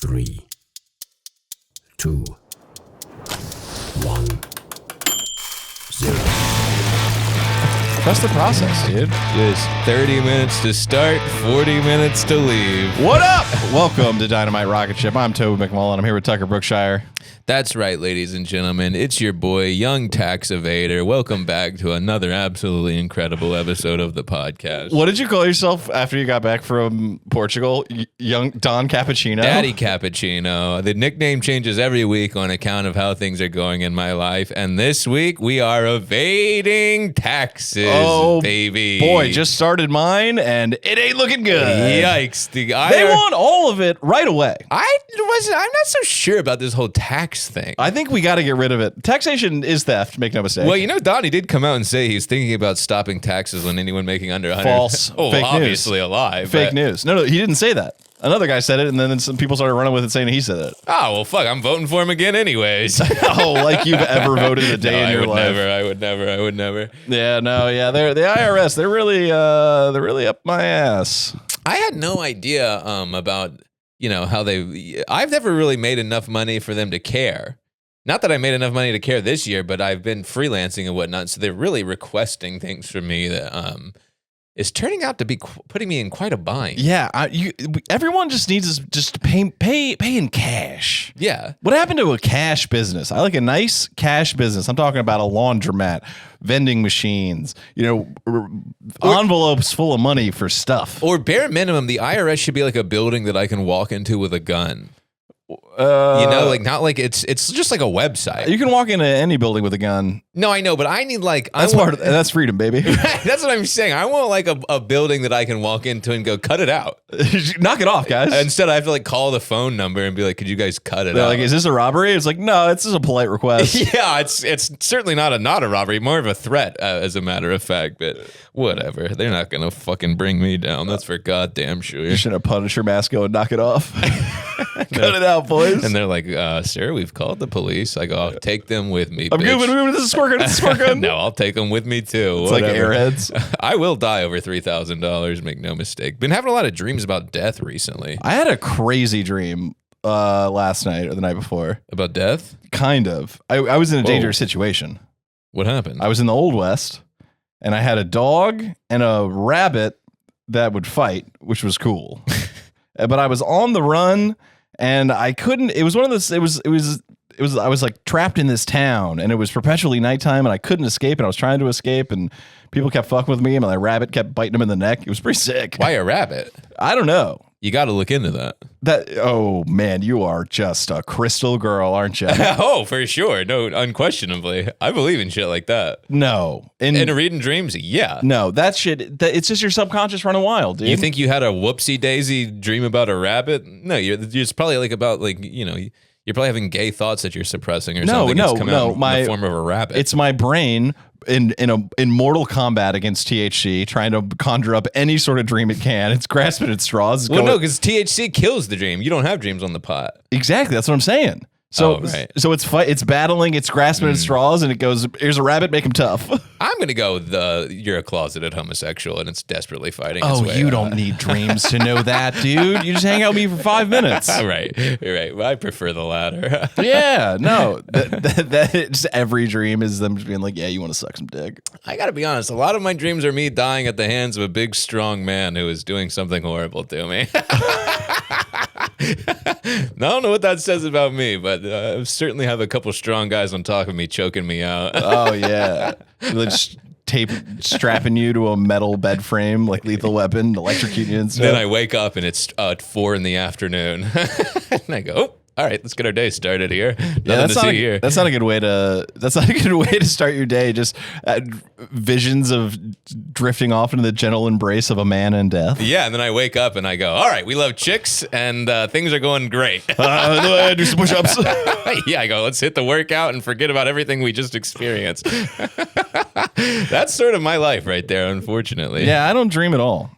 3, 2, 1, 0. Trust the process, dude. Just 30 minutes to start, 40 minutes to leave. What up? Welcome to Dynamite Rocketship. I'm Toby McMullen. I'm here with Tucker Brookshire. That's right, ladies and gentlemen. It's your boy, Young Tax Evader. Welcome back to another absolutely incredible episode of the podcast. What did you call yourself after you got back from Portugal? Young Don Cappuccino? Daddy Cappuccino. The nickname changes every week on account of how things are going in my life. And this week, we are evading taxes, baby. Boy, just started mine, and it ain't looking good. Yikes. They want all of it right away. I'm not so sure about this whole tax thing. I think we got to get rid of it. Taxation is theft, make no mistake. Well, you know, Donnie did come out and say he's thinking about stopping taxes on anyone making under 100. False. Oh, Fake obviously news. a lie. Fake news. No, he didn't say that. Another guy said it, and then some people started running with it saying he said it. Oh, well, fuck, I'm voting for him again anyways. Oh, like you've ever voted a day in your life. I would never. Yeah, no, yeah, the IRS, they're really up my ass. I had no idea about, you know, how I've never really made enough money for them to care. Not that I made enough money to care this year, but I've been freelancing and whatnot, so they're really requesting things from me that is turning out to be putting me in quite a bind. Yeah, everyone just needs to pay in cash. Yeah. What happened to a cash business? I like a nice cash business. I'm talking about a laundromat, vending machines, envelopes full of money for stuff. Or bare minimum, the IRS should be like a building that I can walk into with a gun. Not like it's just like a website. You can walk into any building with a gun. No, I know, but I need that's freedom, baby. That's what I'm saying. I want like a building that I can walk into and go, cut it out. Knock it off, guys. Instead, I have to like call the phone number and be like, could you guys cut it out? Like, is this a robbery? It's like, no, it's just a polite request. Yeah, it's certainly not a robbery, more of a threat, as a matter of fact. But whatever, they're not gonna fucking bring me down. That's for goddamn sure. You should have Punisher mask go and knock it off. Cut it out, boys. And they're like, sir, we've called the police. I go, I'll take them with me. I'm good. This is squirt gun. No, I'll take them with me too. It's whatever. like Airheads. I will die over $3,000. Make no mistake. Been having a lot of dreams about death recently. I had a crazy dream last night or the night before. About death? Kind of. I was in a dangerous situation. What happened? I was in the Old West, and I had a dog and a rabbit that would fight, which was cool. But I was on the run, and I couldn't. It was one of those. It was. I was like trapped in this town, and it was perpetually nighttime, and I couldn't escape, and I was trying to escape, and people kept fucking with me, and my rabbit kept biting him in the neck. It was pretty sick. Why a rabbit? I don't know. You got to look into that. Oh man, you are just a crystal girl, aren't you? Oh, for sure. No, unquestionably. I believe in shit like that. No. In reading dreams, yeah. No, that shit, it's just your subconscious running wild, dude. You think you had a whoopsie daisy dream about a rabbit? No, it's probably like about you're probably having gay thoughts that you're suppressing or something. It's come out in the form of a rabbit. It's my brain in Mortal Kombat against THC trying to conjure up any sort of dream it can. It's grasping at straws. No, because THC kills the dream. You don't have dreams on the pot. Exactly. That's what I'm saying. So, right. So it's battling, it's grasping at straws, and it goes, here's a rabbit, make him tough. I'm going to go with you're a closeted homosexual, and it's desperately fighting its way you don't need dreams to know that, dude. You just hang out with me for 5 minutes. Right. Well, I prefer the latter. Yeah, no. That every dream is them just being like, yeah, you want to suck some dick. I got to be honest, a lot of my dreams are me dying at the hands of a big, strong man who is doing something horrible to me. I don't know what that says about me, but I certainly have a couple strong guys on top of me choking me out. Oh, yeah. Just strapping you to a metal bed frame like Lethal Weapon, electrocute you and stuff. Then I wake up and it's 4 in the afternoon. And I go, oh, all right, let's get our day started here. That's not a good way to start your day. Just visions of drifting off into the gentle embrace of a man in death. Yeah, and then I wake up and I go, all right, we love chicks and things are going great. Do some push-ups. Yeah, I go, let's hit the workout and forget about everything we just experienced. That's sort of my life right there, unfortunately. Yeah, I don't dream at all.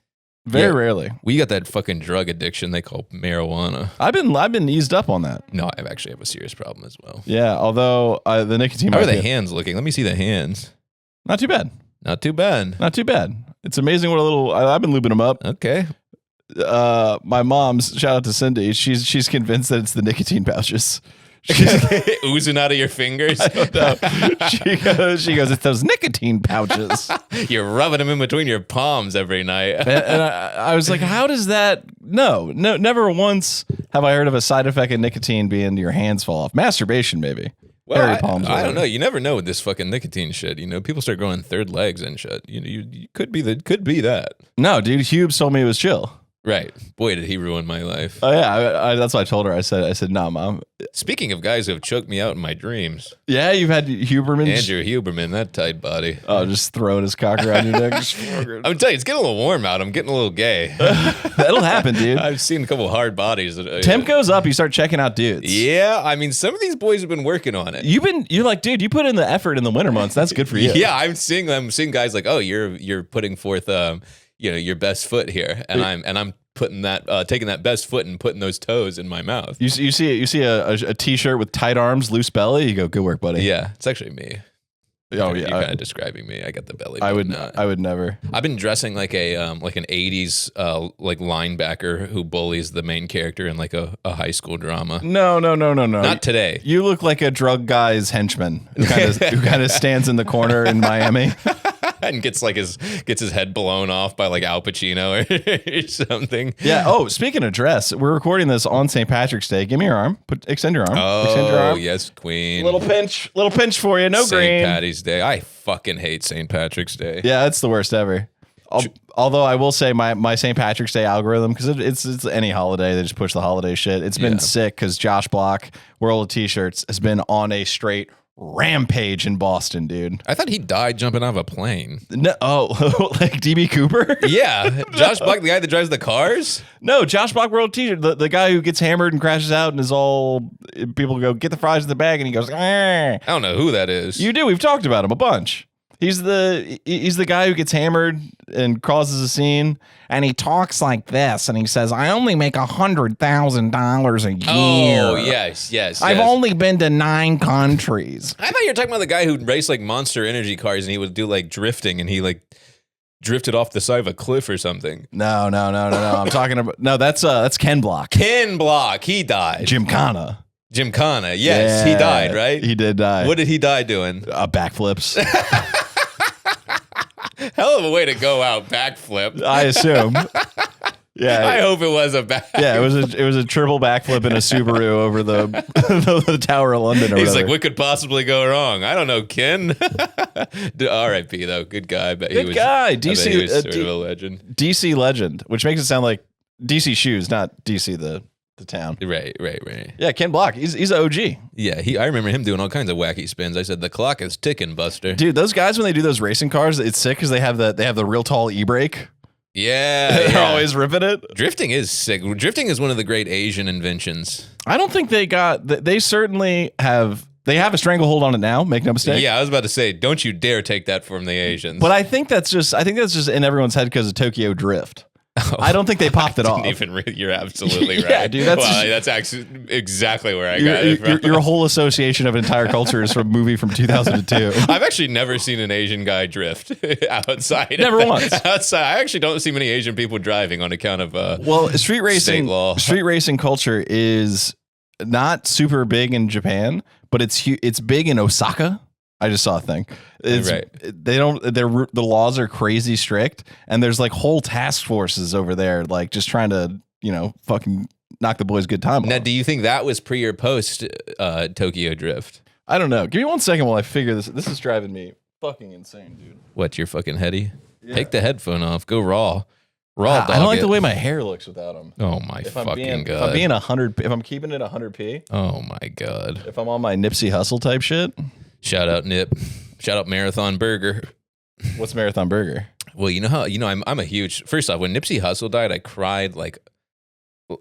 Very rarely. We got that fucking drug addiction they call marijuana. I've been eased up on that. No, I actually have a serious problem as well. Yeah, although the nicotine. How are the hands looking? Let me see the hands. Not too bad. Not too bad. Not too bad. It's amazing what a little. I've been lubing them up. Okay. my mom's, shout out to Cindy, she's convinced that it's the nicotine pouches. Oozing out of your fingers. I don't know. She goes, it's those nicotine pouches. You're rubbing them in between your palms every night. And I was like, how does that? No, never once have I heard of a side effect of nicotine being your hands fall off. Masturbation, maybe. Well, Hairy palms. I don't know. You never know with this fucking nicotine shit. You know, people start growing third legs and shit. You could be that. No, dude. Hubes told me it was chill. Right. Boy, did he ruin my life. Oh yeah, I that's what I told her. I said, no, mom. Speaking of guys who have choked me out in my dreams. Yeah, you've had Huberman. Andrew Huberman, that tight body. Oh, just throwing his cock around your neck. I'm telling you, it's getting a little warm out. I'm getting a little gay. That'll happen, dude. I've seen a couple hard bodies. Temp goes up, you start checking out dudes. Yeah, I mean, some of these boys have been working on it. You're like, dude, you put in the effort in the winter months. That's good for you. Yeah, I'm seeing guys like, oh, you're putting forth, your best foot here, and I'm putting that, taking that best foot and putting those toes in my mouth. You see a t-shirt with tight arms, loose belly. You go, good work, buddy. Yeah, it's actually me. Oh yeah, you're kind of describing me. I got the belly. I would never. I've been dressing like an 80s like linebacker who bullies the main character in like a high school drama. No. Not today. You look like a drug guy's henchman who kind of stands in the corner in Miami. And gets his head blown off by like Al Pacino or something. Yeah. Oh, speaking of dress, we're recording this on St. Patrick's Day. Give me your arm. Extend your arm. Oh, extend your arm. Yes, Queen. Little pinch for you. No green. St. Patty's Day. I fucking hate St. Patrick's Day. Yeah, it's the worst ever. Although I will say my St. Patrick's Day algorithm, because it's any holiday, they just push the holiday shit. It's been sick because Josh Block, World of T-Shirts, has been on a straight rampage in Boston, dude. I thought he died jumping out of a plane. No, like DB Cooper? Yeah, Josh Block, the guy that drives the cars? No, Josh Block World T-shirt, the guy who gets hammered and crashes out and is all, people go, get the fries in the bag, and he goes, I don't know who that is. You do, we've talked about him a bunch. He's the guy who gets hammered and causes a scene, and he talks like this, and he says, "I only make $100,000 a year. Oh, yes. I've only been to 9 countries." I thought you were talking about the guy who raced like Monster Energy cars, and he would do like drifting, and he like drifted off the side of a cliff or something. No. I'm talking about that's Ken Block. Ken Block, he died. Gymkhana, yes, he died, right? He did die. What did he die doing? Backflips. Hell of a way to go out, backflip. I assume. Yeah, I hope it was a back. Yeah, it was a triple backflip in a Subaru over the Tower of London. Or He's whatever. like, what could possibly go wrong? I don't know, Ken. R.I.P. though, good guy. But good guy. DC he was sort of a legend. DC legend, which makes it sound like DC Shoes, not DC the town. Right. Yeah, Ken Block. He's an OG. Yeah, I remember him doing all kinds of wacky spins. I said, the clock is ticking, Buster. Dude, those guys, when they do those racing cars, it's sick because they have the real tall e-brake. Yeah. They're always ripping it. Drifting is sick. Drifting is one of the great Asian inventions. I don't think they certainly have. They have a stranglehold on it now, make no mistake. Yeah, I was about to say, don't you dare take that from the Asians. But I think that's just in everyone's head because of Tokyo Drift. I don't think they popped it off. You're absolutely right. Yeah, dude. That's actually exactly where I got it from. Your whole association of an entire culture is from a movie from 2002. I've actually never seen an Asian guy drift outside. Never once. Outside, I actually don't see many Asian people driving on account of street racing. state law. Street racing culture is not super big in Japan, but it's big in Osaka. I just saw a thing. Right. The laws are crazy strict, and there's like whole task forces over there, like just trying to, fucking knock the boys' good time Now, off. do you think that was pre or post Tokyo Drift? I don't know. Give me 1 second while I figure this. This is driving me fucking insane, dude. What, you're fucking heady? Yeah. Take the headphone off. Go raw. I don't like the way my hair looks without them. Oh my fucking god! If I'm keeping it 100p. Oh my god! If I'm on my Nipsey Hussle type shit. Shout out Nip. Shout out Marathon Burger. What's Marathon Burger? Well, I'm a huge. First off, when Nipsey Hussle died, I cried like.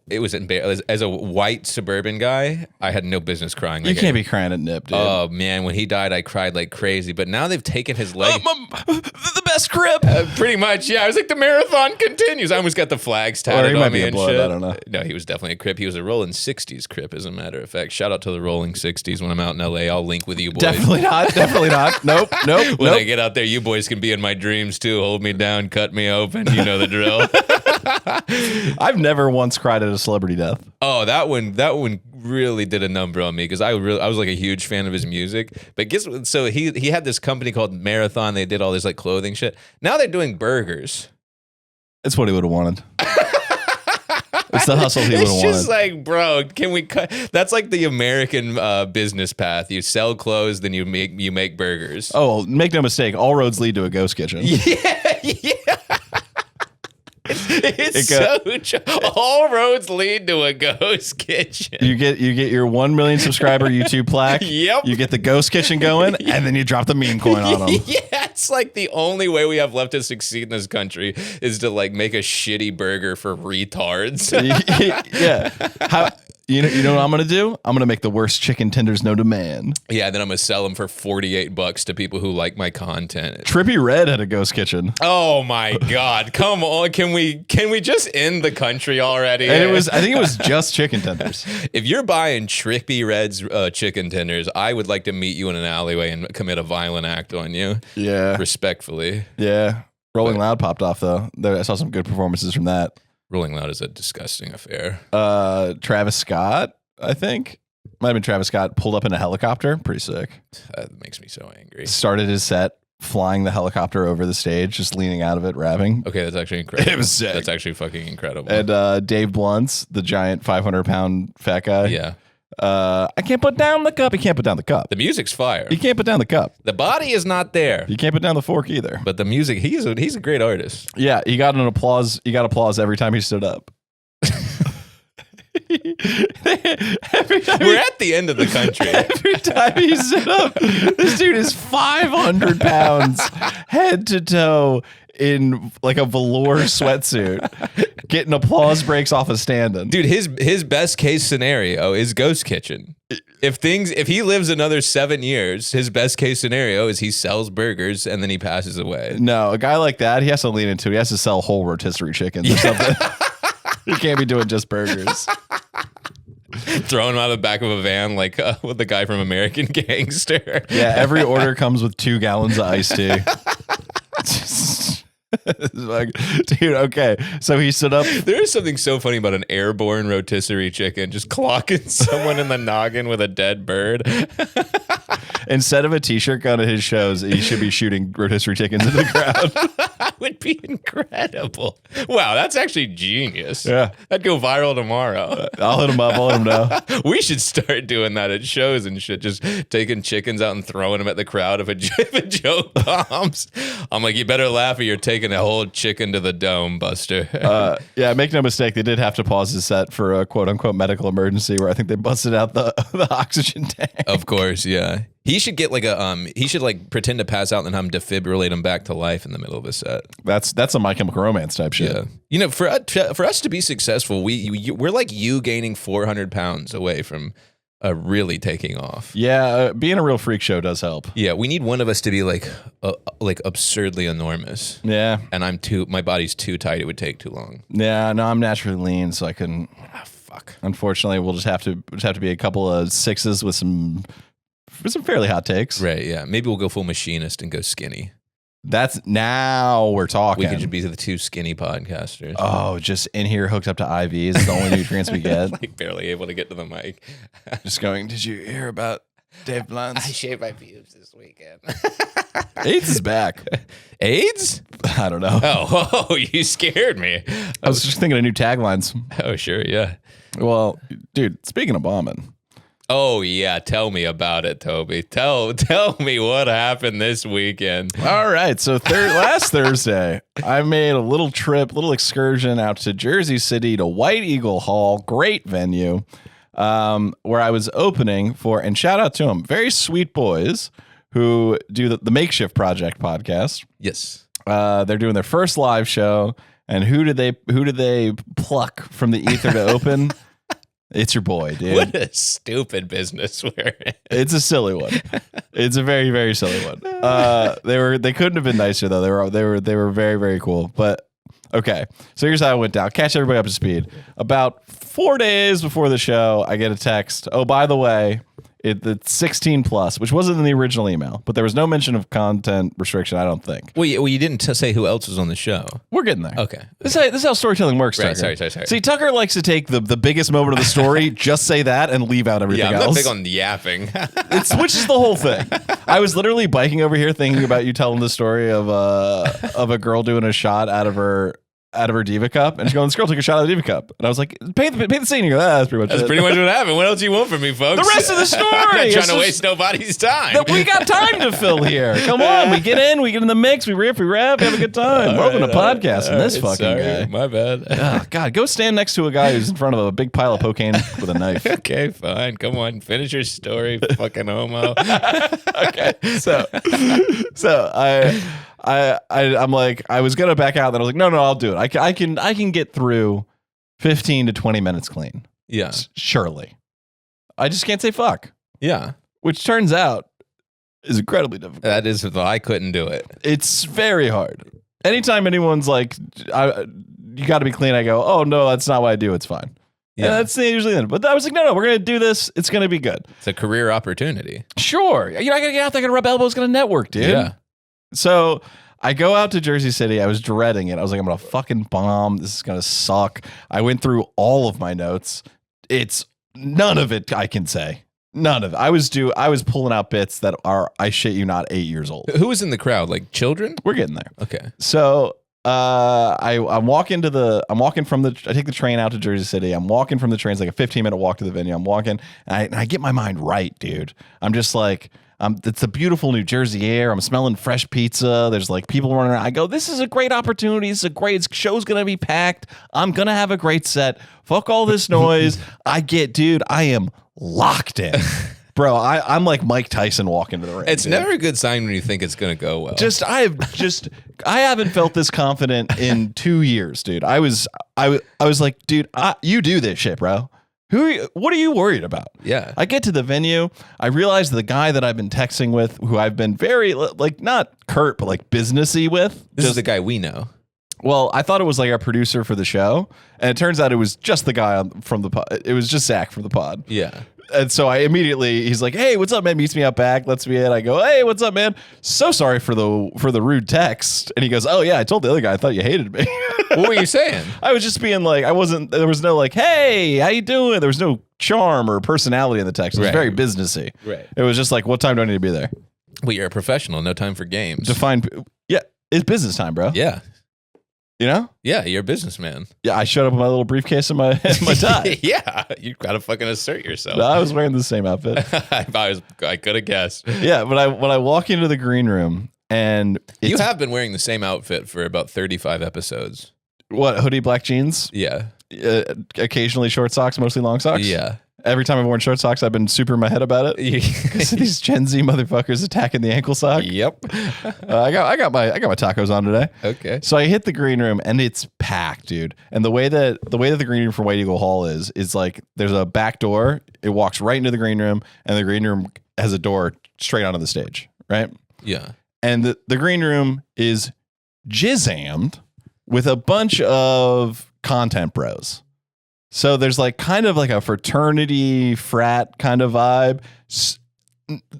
It was as a white suburban guy, I had no business crying. You can't be crying at Nip, dude. Oh man, when he died, I cried like crazy. But now they've taken his leg. The best crib. Pretty much, yeah. I was like, the marathon continues. I almost got the flags tatted on me and shit. I don't know. No, he was definitely a Crip. He was a Rolling 60s Crip, as a matter of fact. Shout out to the Rolling 60s. When I'm out in LA, I'll link with you boys. Definitely not. Nope. When I get out there, you boys can be in my dreams too. Hold me down, cut me open. You know the drill. I've never once cried at a celebrity death. Oh, that one really did a number on me because I was like a huge fan of his music. But so he had this company called Marathon. They did all this like clothing shit. Now they're doing burgers. It's what he would have wanted. It's the hustle he would have wanted. It's just like, bro, can we cut? That's like the American business path. You sell clothes, then you make burgers. Oh, make no mistake, all roads lead to a ghost kitchen. Yeah. All roads lead to a ghost kitchen. You get your 1 million subscriber YouTube plaque. Yep. You get the ghost kitchen going, and then you drop the meme coin on them. Yeah, it's like the only way we have left to succeed in this country is to like make a shitty burger for retards. Yeah. You know what I'm gonna do? I'm gonna make the worst chicken tenders known to man. Yeah, then I'm gonna sell them for $48 to people who like my content. Trippy Red had a ghost kitchen. Oh my God! Come on, can we just end the country already? And I think it was just chicken tenders. If you're buying Trippy Red's chicken tenders, I would like to meet you in an alleyway and commit a violent act on you. Yeah, respectfully. Yeah, Rolling Loud popped off though. I saw some good performances from that. Rolling Loud is a disgusting affair. Travis Scott, I think. Might have been Travis Scott, pulled up in a helicopter. Pretty sick. That makes me so angry. Started his set flying the helicopter over the stage, just leaning out of it, rapping. Okay, that's actually incredible. It was sick. That's actually fucking incredible. And Dave Blunt's, the giant 500-pound fat guy. Yeah. I can't put down the cup. He can't put down the cup. The music's fire. He can't put down the cup. The body is not there. He can't put down the fork either. But the music, he's a great artist. Yeah, he got applause. He got applause every time he stood up. We're at the end of the country. Every time he stood up, this dude is 500 pounds, head to toe, in like a velour sweatsuit, getting applause breaks off of standing. Dude, his best case scenario is ghost kitchen. If he lives another 7 years, his best case scenario is he sells burgers and then he passes away. No, a guy like that, he has to lean into it. He has to sell whole rotisserie chickens or something. He can't be doing just burgers. Throwing him out of the back of a van like with the guy from American Gangster. Yeah, every order comes with 2 gallons of iced tea. Like, dude, okay. So he stood up. There is something so funny about an airborne rotisserie chicken just clocking someone in the noggin with a dead bird. Instead of a t-shirt gun at his shows, he should be shooting rotisserie chickens in the crowd. That would be incredible. Wow, that's actually genius. Yeah. That'd go viral tomorrow. I'll hit him up. I'll let him know. We should start doing that at shows and shit. Just taking chickens out and throwing them at the crowd if a joke bombs. I'm like, you better laugh or you're taking a whole chicken to the dome, Buster. Yeah, make no mistake. They did have to pause his set for a quote-unquote medical emergency where I think they busted out the oxygen tank. Of course, yeah. He should get like he should like pretend to pass out and then have him defibrillate him back to life in the middle of a set. That's a My Chemical Romance type shit. Yeah. You know, for us to be successful, we're like you gaining 400 pounds away from really taking off. Yeah, being a real freak show does help. Yeah, we need one of us to be like absurdly enormous. Yeah. And my body's too tight, it would take too long. Yeah, no, I'm naturally lean, so I couldn't. Fuck. Unfortunately, we'll just have to be a couple of 6s with some fairly hot takes. Right, yeah. Maybe we'll go full machinist and go skinny. That's now we're talking. We could just be the 2 skinny podcasters. Oh, just in here hooked up to IVs. It's the only nutrients we get. Like barely able to get to the mic. Just going, did you hear about Dave Blunt's? I shaved my pubes this weekend. AIDS is back. AIDS? I don't know. Oh, you scared me. I was just thinking of new taglines. Oh, sure, yeah. Well, dude, speaking of bombing. Oh, yeah. Tell me about it, Toby. Tell me what happened this weekend. All right. So last Thursday, I made a little excursion out to Jersey City to White Eagle Hall. Great venue where I was opening for, and shout out to them, very sweet boys who do the Makeshift Project podcast. Yes. They're doing their first live show. And who did they pluck from the ether to open? It's your boy, dude. What a stupid business we're in. It's a silly one. It's a very, very silly one. They couldn't have been nicer though. They were very, very cool. But okay, so here's how it went down. Catch everybody up to speed. About 4 days before the show, I get a text. Oh, by the way, It's 16 plus, which wasn't in the original email, but there was no mention of content restriction, I don't think. Well, you didn't say who else was on the show. We're getting there. Okay. This is how storytelling works, Right, Tucker. sorry. See, Tucker likes to take the biggest moment of the story, just say that, and leave out everything I'm else. not big on yapping. It switches the whole thing. I was literally biking over here thinking about you telling the story of a girl doing a shot out of her Diva Cup, and she's going, this girl took a shot out of the Diva Cup. And I was like, paint the scene. You go, that's pretty much it. That's pretty much what happened. What else do you want from me, folks? The rest of the story. I'm not It's trying to just- waste nobody's time. We got time to fill here. Come on, we get in the mix, we riff, we rap, we have a good time. Welcome to podcast and this fucking guy. My bad. Oh, God, go stand next to a guy who's in front of a big pile of cocaine with a knife. Okay, fine. Come on, finish your story, fucking homo. Okay, so I'm like, I was gonna back out, then I was like, no, I'll do it. I can get through 15 to 20 minutes clean. Yeah. Surely. I just can't say fuck, Yeah. which turns out is incredibly difficult. That is, I couldn't do it. It's very hard. Anytime anyone's like, you got to be clean, I go, oh no, that's not what I do. It's fine. Yeah, and that's usually it. But I was like, no, we're gonna do this. It's gonna be good. It's a career opportunity. Sure, I gotta get out there, gotta rub elbows, gotta network, dude. Yeah. So I go out to Jersey City. I was dreading it. I was like, I'm gonna fucking bomb. This is gonna suck. I went through all of my notes. It's none of it I can say. None of it. I was pulling out bits that are, I shit you not, 8 years old. Who was in the crowd? Like children? We're getting there. Okay. So I'm walking from I take the train out to Jersey City. I'm walking from the train. It's like a 15-minute walk to the venue. I'm walking and I get my mind right, dude. I'm just like, it's a beautiful New Jersey air. I'm smelling fresh pizza. There's like people running around. I go, this is a great opportunity. This is a great show's going to be packed. I'm going to have a great set. Fuck all this noise. Dude, I am locked in. Bro, I'm like Mike Tyson walking to the ring. It's dude. never a good sign when you think it's going to go well. I haven't felt this confident in 2 years, dude. I was like, dude, you do this shit, bro. What are you worried about? Yeah. I get to the venue. I realize the guy that I've been texting with, who I've been very, like, not curt, but like businessy with. This is the guy we know. Well, I thought it was like our producer for the show. And it turns out it was just the guy from the pod. It was just Zach from the pod. Yeah. And so he's like, hey, what's up, man? Meets me out back. Lets me in. I go, hey, what's up, man? So sorry for the rude text. And he goes, oh yeah, I told the other guy I thought you hated me. What were you saying? I was just being like, there was no like, hey, how you doing? There was no charm or personality in the text. It was very businessy. Right. It was just like, what time do I need to be there? Well, you're a professional. No time for games. Yeah, it's business time, bro. Yeah. You know? Yeah, you're a businessman. Yeah, I showed up with my little briefcase and my tie. Yeah, you gotta fucking assert yourself. No, I was wearing the same outfit. I could have guessed. Yeah, but when I walk into the green room and You have been wearing the same outfit for about 35 episodes. What, hoodie, black jeans? Yeah. Occasionally short socks, mostly long socks? Yeah. Every time I've worn short socks, I've been super in my head about it. These Gen Z motherfuckers attacking the ankle sock. Yep. I got my tacos on today. Okay. So I hit the green room and it's packed, dude. And the way that the green room for White Eagle Hall is like there's a back door. It walks right into the green room, and the green room has a door straight onto the stage, right? Yeah. And the green room is jizzammed with a bunch of content bros. So there's like kind of like a fraternity frat kind of vibe.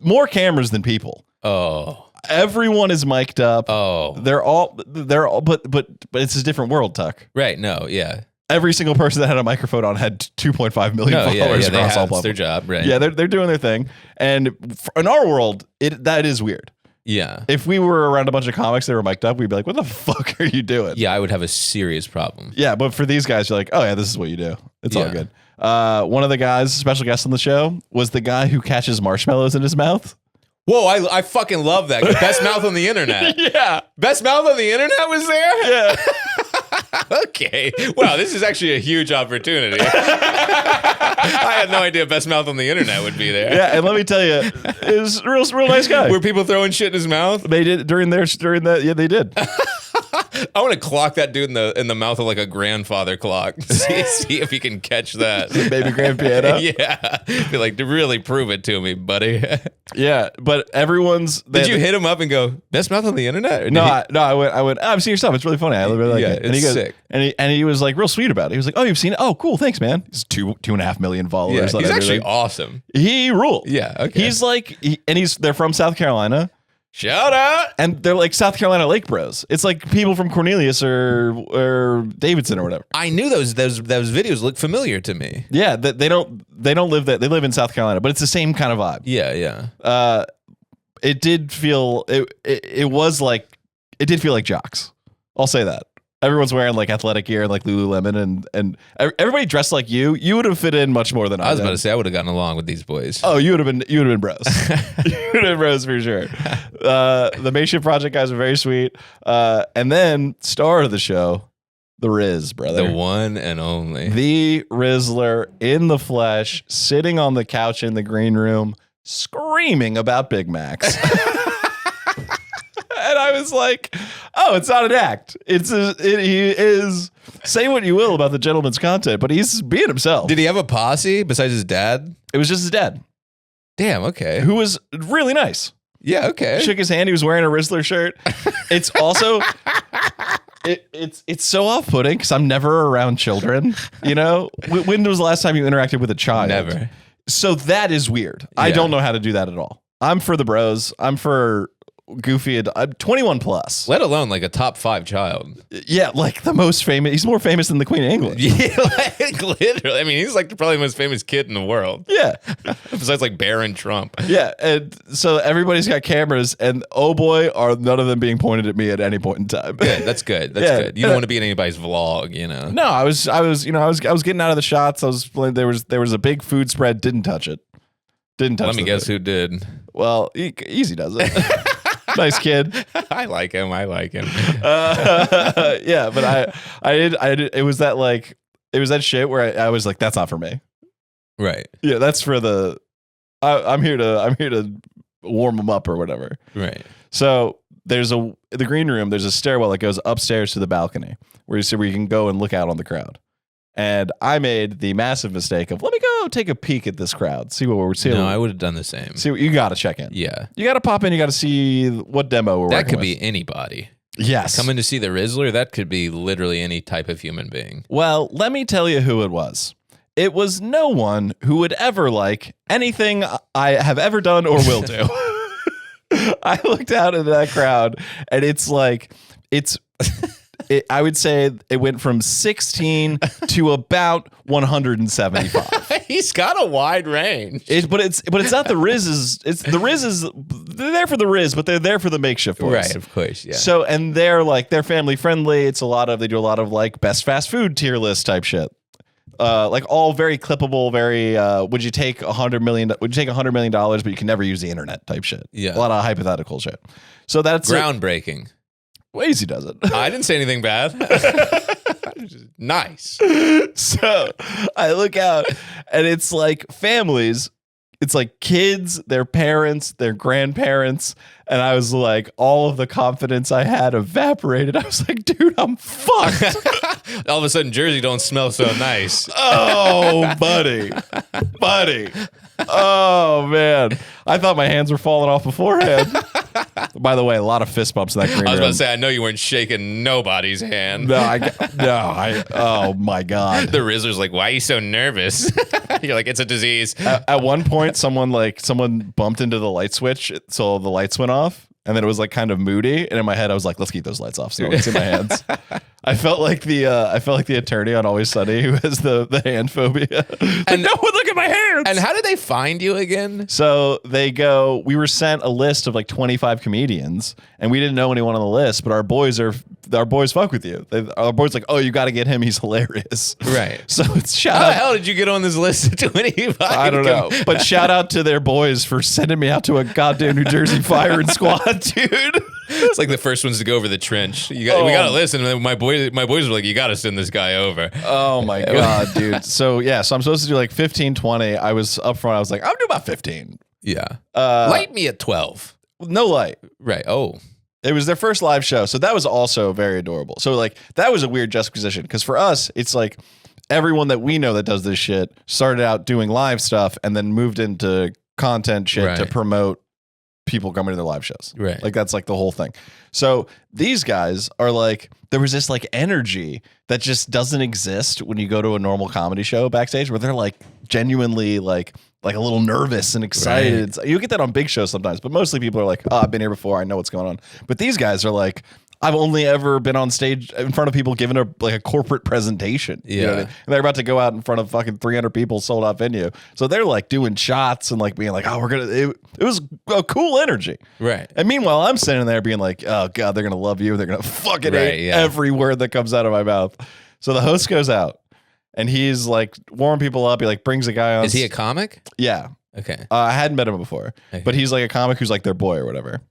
More cameras than people. Oh. Everyone is mic'd up. Oh. They're all but it's a different world, Tuck. Right. No. Yeah. Every single person that had a microphone on had 2.5 million followers across all platforms. It's their job, right? Yeah, they're doing their thing. And in our world, that is weird. Yeah. If we were around a bunch of comics that were mic'd up, we'd be like, what the fuck are you doing? Yeah, I would have a serious problem. Yeah, but for these guys, you're like, oh yeah, this is what you do. It's all Yeah. good. One of the guys, special guest on the show, was the guy who catches marshmallows in his mouth. Whoa, I fucking love that. Best mouth on the internet. Yeah. Best mouth on the internet was there? Yeah. Okay. Wow, this is actually a huge opportunity. I had no idea Best Mouth on the internet would be there. Yeah, and let me tell you, it was a real nice guy. Were people throwing shit in his mouth? They did during that. Yeah, they did. I want to clock that dude in the mouth of like a grandfather clock. See if he can catch that. Baby grand piano. Yeah. Be like, to really prove it to me, buddy. Yeah, but Did you hit him up and go, best mouth on the internet? I went, I've seen your stuff. It's really funny. I really like it. And it's he goes, sick. And he was like real sweet about it. He was like, oh, you've seen it? Oh, cool. Thanks, man. He's 2.5 million followers. Yeah, he's actually everything. awesome. He ruled. Yeah, okay. He's like, they're from South Carolina. Shout out. And they're like South Carolina Lake Bros. It's like people from Cornelius or Davidson or whatever. I knew those videos looked familiar to me. Yeah, they don't live there. They live in South Carolina, but it's the same kind of vibe. Yeah. It did feel it was like it did feel like jocks. I'll say that. Everyone's wearing like athletic gear and like Lululemon and everybody dressed like you. You would have fit in much more than I was did. about to say I would have gotten along with these boys. Oh, you would have been bros. You would have been bros for sure. The Makeshift Project guys are very sweet. And then star of the show, the Riz, brother. The one and only. The Rizzler in the flesh, sitting on the couch in the green room, screaming about Big Macs. And I was like, oh, it's not an act. He is, say what you will about the gentleman's content, but he's being himself. Did he have a posse besides his dad? It was just his dad. Damn, okay. Who was really nice. Yeah, okay. Shook his hand. He was wearing a Rizzler shirt. It's also, it's so off-putting because I'm never around children. You know, when was the last time you interacted with a child? Never. So that is weird. I don't know how to do that at all. I'm for the bros. I'm for goofy. I'm 21 plus. Let alone like a top 5 child. Yeah, like the most famous. He's more famous than the Queen of England. Yeah, like literally. I mean, he's like probably the most famous kid in the world. Yeah. Besides like Baron Trump. Yeah, and so everybody's got cameras, and oh boy, are none of them being pointed at me at any point in time. Yeah, that's good. That's good. You don't want to be in anybody's vlog, you know. No, I was getting out of the shots. I was playing. There was a big food spread. Didn't touch it. Let me guess who did. Well, Easy does it. Nice kid. I like him. Yeah, but I did. It was that shit where I was like, that's not for me. Right. Yeah, that's for the. I'm here to warm them up or whatever. Right. So the green room. There's a stairwell that goes upstairs to the balcony where you can go and look out on the crowd. And I made the massive mistake of let me go take a peek at this crowd, see what we're seeing. No, I would have done the same. See what you got to check in. Yeah, you got to pop in. You got to see what demo we're. That could with. be anybody. Yes, coming to see the Rizzler. That could be literally any type of human being. Well, let me tell you who it was. It was no one who would ever like anything I have ever done or will do. I looked out at that crowd, and it's like I would say it went from 16 to about 175. He's got a wide range. But it's not the Rizz's. It's the Rizz's. They're there for the Riz, but they're there for the makeshift boys. Right, of course, yeah. So and they're family friendly. They do a lot of like best fast food tier list type shit. Like all very clippable, very would you take $100 million, but you can never use the internet type shit. Yeah. A lot of hypothetical shit. So that's groundbreaking. Well, Easy does it. I didn't say anything bad. Nice. So I look out and it's like families. It's like kids, their parents, their grandparents. And I was like, all of the confidence I had evaporated. I was like, dude, I'm fucked. All of a sudden, Jersey don't smell so nice. Oh, buddy. Oh, man. I thought my hands were falling off beforehand. By the way, a lot of fist bumps in that green room. I was about to say, I know you weren't shaking nobody's hand. Oh my God. The Rizzler's like, why are you so nervous? You're like, it's a disease. At one point, someone bumped into the light switch, so the lights went off. And then it was like kind of moody, and in my head I was like, "Let's keep those lights off so no one can see my hands." I felt like the attorney on Always Sunny who has the hand phobia. And no one look at my hands. And how did they find you again? So we were sent a list of like 25 comedians, and we didn't know anyone on the list, but our boys fuck with you. Our boys like, oh, you got to get him. He's hilarious. Right. So it's shout How out. the hell did you get on this list of 25? I don't know, but shout out to their boys for sending me out to a goddamn New Jersey firing squad, dude. It's like the first ones to go over the trench. We got to listen. And then my boys were like, you got to send this guy over. Oh my God, dude. So I'm supposed to do like 15, 20. I was up front. I was like, I'll do about 15. Yeah. Light me at 12. No light. Right. Oh. It was their first live show. So that was also very adorable. So like that was a weird juxtaposition because for us, it's like everyone that we know that does this shit started out doing live stuff and then moved into content shit to promote people coming to their live shows. Right. Like that's like the whole thing. So these guys are like, there was this like energy that just doesn't exist when you go to a normal comedy show backstage where they're like genuinely like a little nervous and excited. Right. You get that on big shows sometimes, but mostly people are like, oh, I've been here before. I know what's going on. But these guys are like, I've only ever been on stage in front of people giving a corporate presentation. Yeah. You know what I mean? And they're about to go out in front of fucking 300 people, sold out venue. So they're like doing shots and like being like, oh, it was a cool energy. Right. And meanwhile, I'm sitting there being like, oh God, they're going to love you. They're going to fucking hate every word that comes out of my mouth. So the host goes out and he's like warming people up. He like brings a guy on. Is he a comic? Yeah. Okay. I hadn't met him before, but he's like a comic who's like their boy or whatever.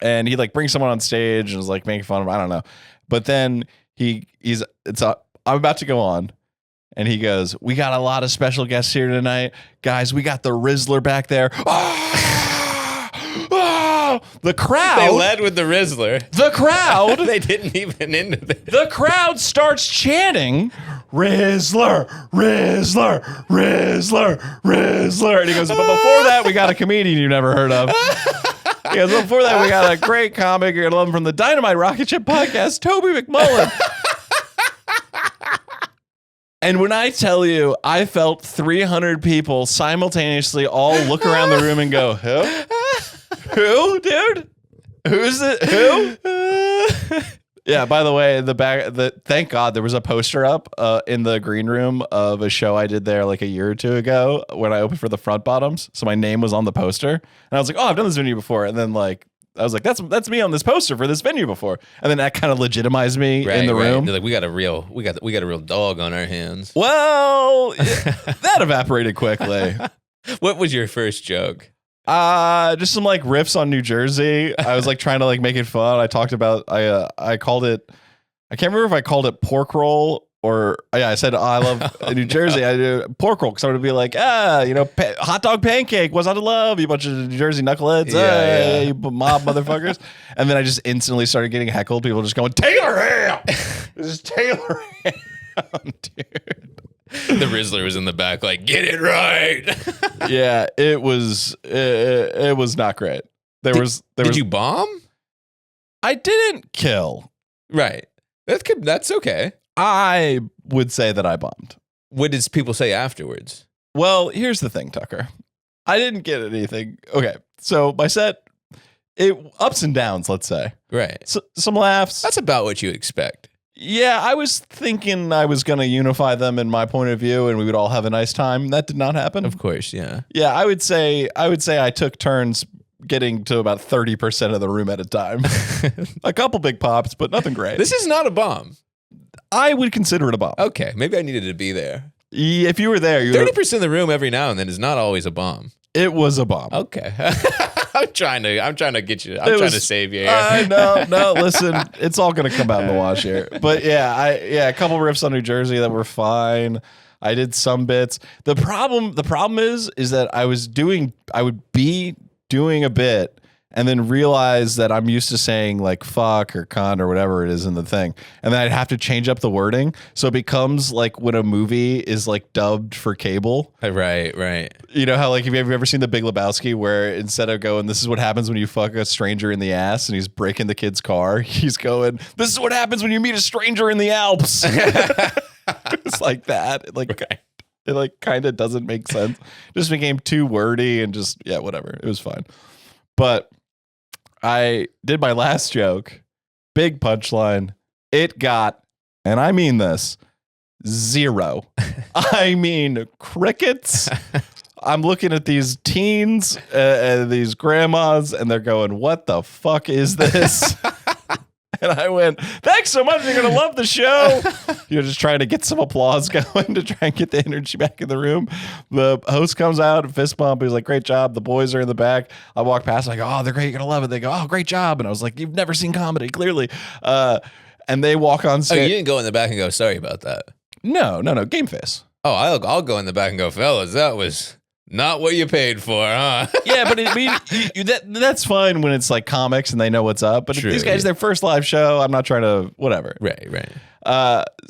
And he like brings someone on stage and is like making fun of him. I don't know. But then I'm about to go on and he goes, we got a lot of special guests here tonight. Guys, we got the Rizzler back there. The crowd. They led with the Rizzler. The crowd. They didn't even into the crowd starts chanting, Rizzler, Rizzler, Rizzler, Rizzler. And he goes, but before that, we got a comedian you've never heard of. He goes, before that, we got a great comic. You're going to love him from the Dynamite Rocketship podcast, Toby McMullen. And when I tell you, I felt 300 people simultaneously all look around the room and go, who? Who, dude? Who's it? Who? Yeah, by the way, thank God there was a poster up in the green room of a show I did there like a year or two ago when I opened for the Front Bottoms. So my name was on the poster. And I was like, oh, I've done this venue before. And then like, I was like, that's me on this poster for this venue before. And then that kind of legitimized me in the room. They're like, we got a real dog on our hands. Well, that evaporated quickly. What was your first joke? Just some like riffs on New Jersey. I was like trying to like make it fun. I talked about I called it, I can't remember if I called it pork roll or I said I love New Jersey. I do pork roll because I would be like hot dog pancake. What's not to love? You bunch of New Jersey knuckleheads. You mob motherfuckers. And then I just instantly started getting heckled. People just going Taylor Ham. This is Taylor Ham, dude. The Rizzler was in the back, like, get it right. Yeah, it was not great. Did you bomb? I didn't kill. Right. That's okay. I would say that I bombed. What did people say afterwards? Well, here's the thing, Tucker. I didn't get anything. Okay, so my set, ups and downs, let's say. Right. So, some laughs. That's about what you expect. Yeah, I was thinking I was going to unify them in my point of view and we would all have a nice time. That did not happen. Of course, yeah. Yeah, I would say I took turns getting to about 30% of the room at a time. A couple big pops, but nothing great. This is not a bomb. I would consider it a bomb. Okay, maybe I needed to be there. If you were there, 30% of the room every now and then is not always a bomb. It was a bomb. Okay. I'm trying to get you. I'm trying to save you here. No, listen, it's all gonna come out in the wash here. But a couple riffs on New Jersey that were fine. I did some bits. The problem is that I would be doing a bit and then realize that I'm used to saying like fuck or cunt or whatever it is in the thing. And then I'd have to change up the wording. So it becomes like when a movie is like dubbed for cable. Right. You know how like, have you ever seen The Big Lebowski where instead of going, this is what happens when you fuck a stranger in the ass and he's breaking the kid's car, he's going, this is what happens when you meet a stranger in the Alps. It's like that. It like kind of doesn't make sense. Just became too wordy and just, whatever. It was fine. But I did my last joke, big punchline. It got, and I mean this, 0. I mean crickets. I'm looking at these teens and these grandmas, and they're going, what the fuck is this? And I went, thanks so much. You're going to love the show. You're just trying to get some applause going to try and get the energy back in the room. The host comes out, fist bump. He's like, great job. The boys are in the back. I walk past. I go, oh, they're great. You're going to love it. They go, oh, great job. And I was like, you've never seen comedy, clearly. And they walk on stage. Oh, you didn't go in the back and go, sorry about that. No. Game face. Oh, I'll go in the back and go, fellas, that was Not what you paid for, huh? Yeah, but that's fine when it's like comics and they know what's up. But True, these guys, their first live show, I'm not trying to whatever. Right.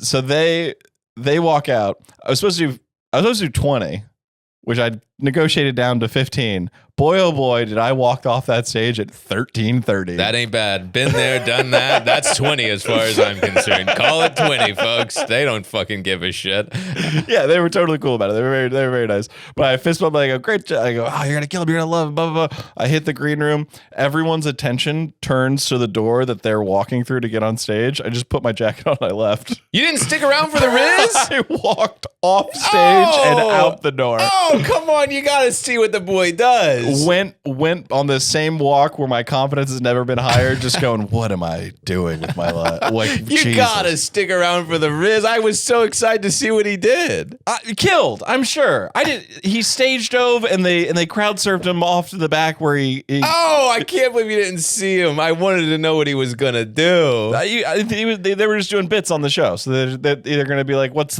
So they walk out. I was supposed to do 20, which I negotiated down to 15. Boy, oh boy, did I walk off that stage at 13:30. That ain't bad. Been there, done that. That's 20 as far as I'm concerned. Call it 20, folks. They don't fucking give a shit. Yeah, they were totally cool about it. They were very nice. But I fist bump. I go, great job. I go, oh, you're gonna kill him. You're gonna love him. Blah blah blah. I hit the green room. Everyone's attention turns to the door that they're walking through to get on stage. I just put my jacket on. And I left. You didn't stick around for the Riz? I walked off stage and out the door. Oh, come on. You got to see what the boy does. Went on the same walk where my confidence has never been higher, just going, what am I doing with my life? Like, you got to stick around for the Riz. I was so excited to see what he did. Killed, I'm sure. He stage dove and they crowd surfed him off to the back where he Oh, I can't believe you didn't see him. I wanted to know what he was going to do. They were just doing bits on the show. So they're either going to be like, what's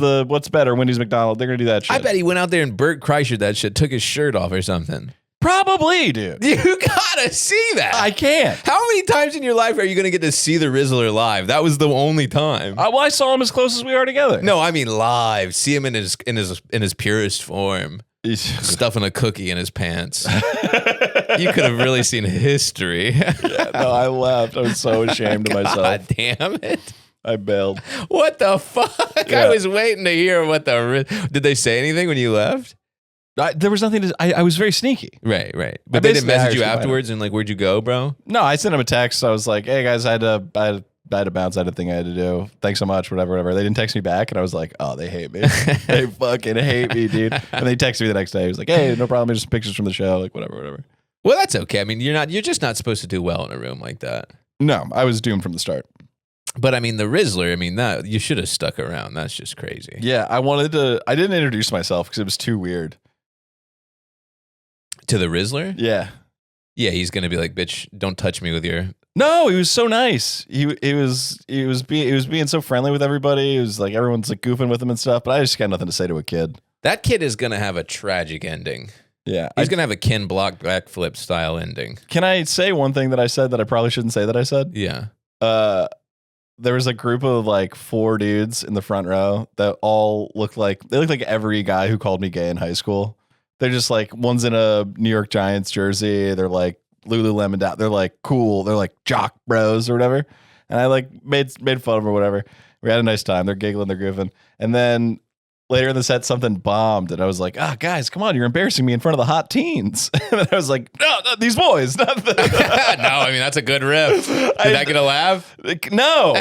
better, Wendy's, McDonald's? They're going to do that shit. I bet he went out there and Bert Kreischer that shit, took his shirt off or something. Probably, dude. You gotta see that. I can't. How many times in your life are you gonna get to see the Rizzler live? That was the only time. I saw him as close as we are together. No, I mean live. See him in his purest form. Stuffing a cookie in his pants. You could have really seen history. Yeah, no, I left. I was so ashamed of myself. God damn it. I bailed. What the fuck? Yeah. I was waiting to hear what did they say anything when you left? There was nothing to. I was very sneaky. Right. But they didn't message you afterwards mine. and like, where'd you go, bro? No, I sent him a text. I was like, hey guys, I had to bounce. I had a thing I had to do. Thanks so much. Whatever. They didn't text me back, and I was like, oh, they hate me. They fucking hate me, dude. And they texted me the next day. He was like, hey, no problem. Just pictures from the show. Like whatever. Well, that's okay. I mean, you're just not supposed to do well in a room like that. No, I was doomed from the start. But I mean, the Rizzler, that you should have stuck around. That's just crazy. Yeah, I didn't introduce myself because it was too weird. To the Rizzler? Yeah. Yeah, he's gonna be like, bitch, don't touch me with your. No, he was so nice. He was being so friendly with everybody. It was like everyone's like goofing with him and stuff. But I just got nothing to say to a kid. That kid is gonna have a tragic ending. Yeah, he's gonna have a Ken Block backflip style ending. Can I say one thing that I said that I probably shouldn't say that I said? Yeah. There was a group of like 4 dudes in the front row that all looked like every guy who called me gay in high school. They're just like, one's in a New York Giants jersey. They're like Lululemon out. They're like cool. They're like jock bros or whatever. And I like made fun of them or whatever. We had a nice time. They're giggling, they're goofing. And then later in the set, something bombed. And I was like, guys, come on. You're embarrassing me in front of the hot teens. And I was like, no, these boys. Not the No, that's a good riff. Did that get a laugh? No.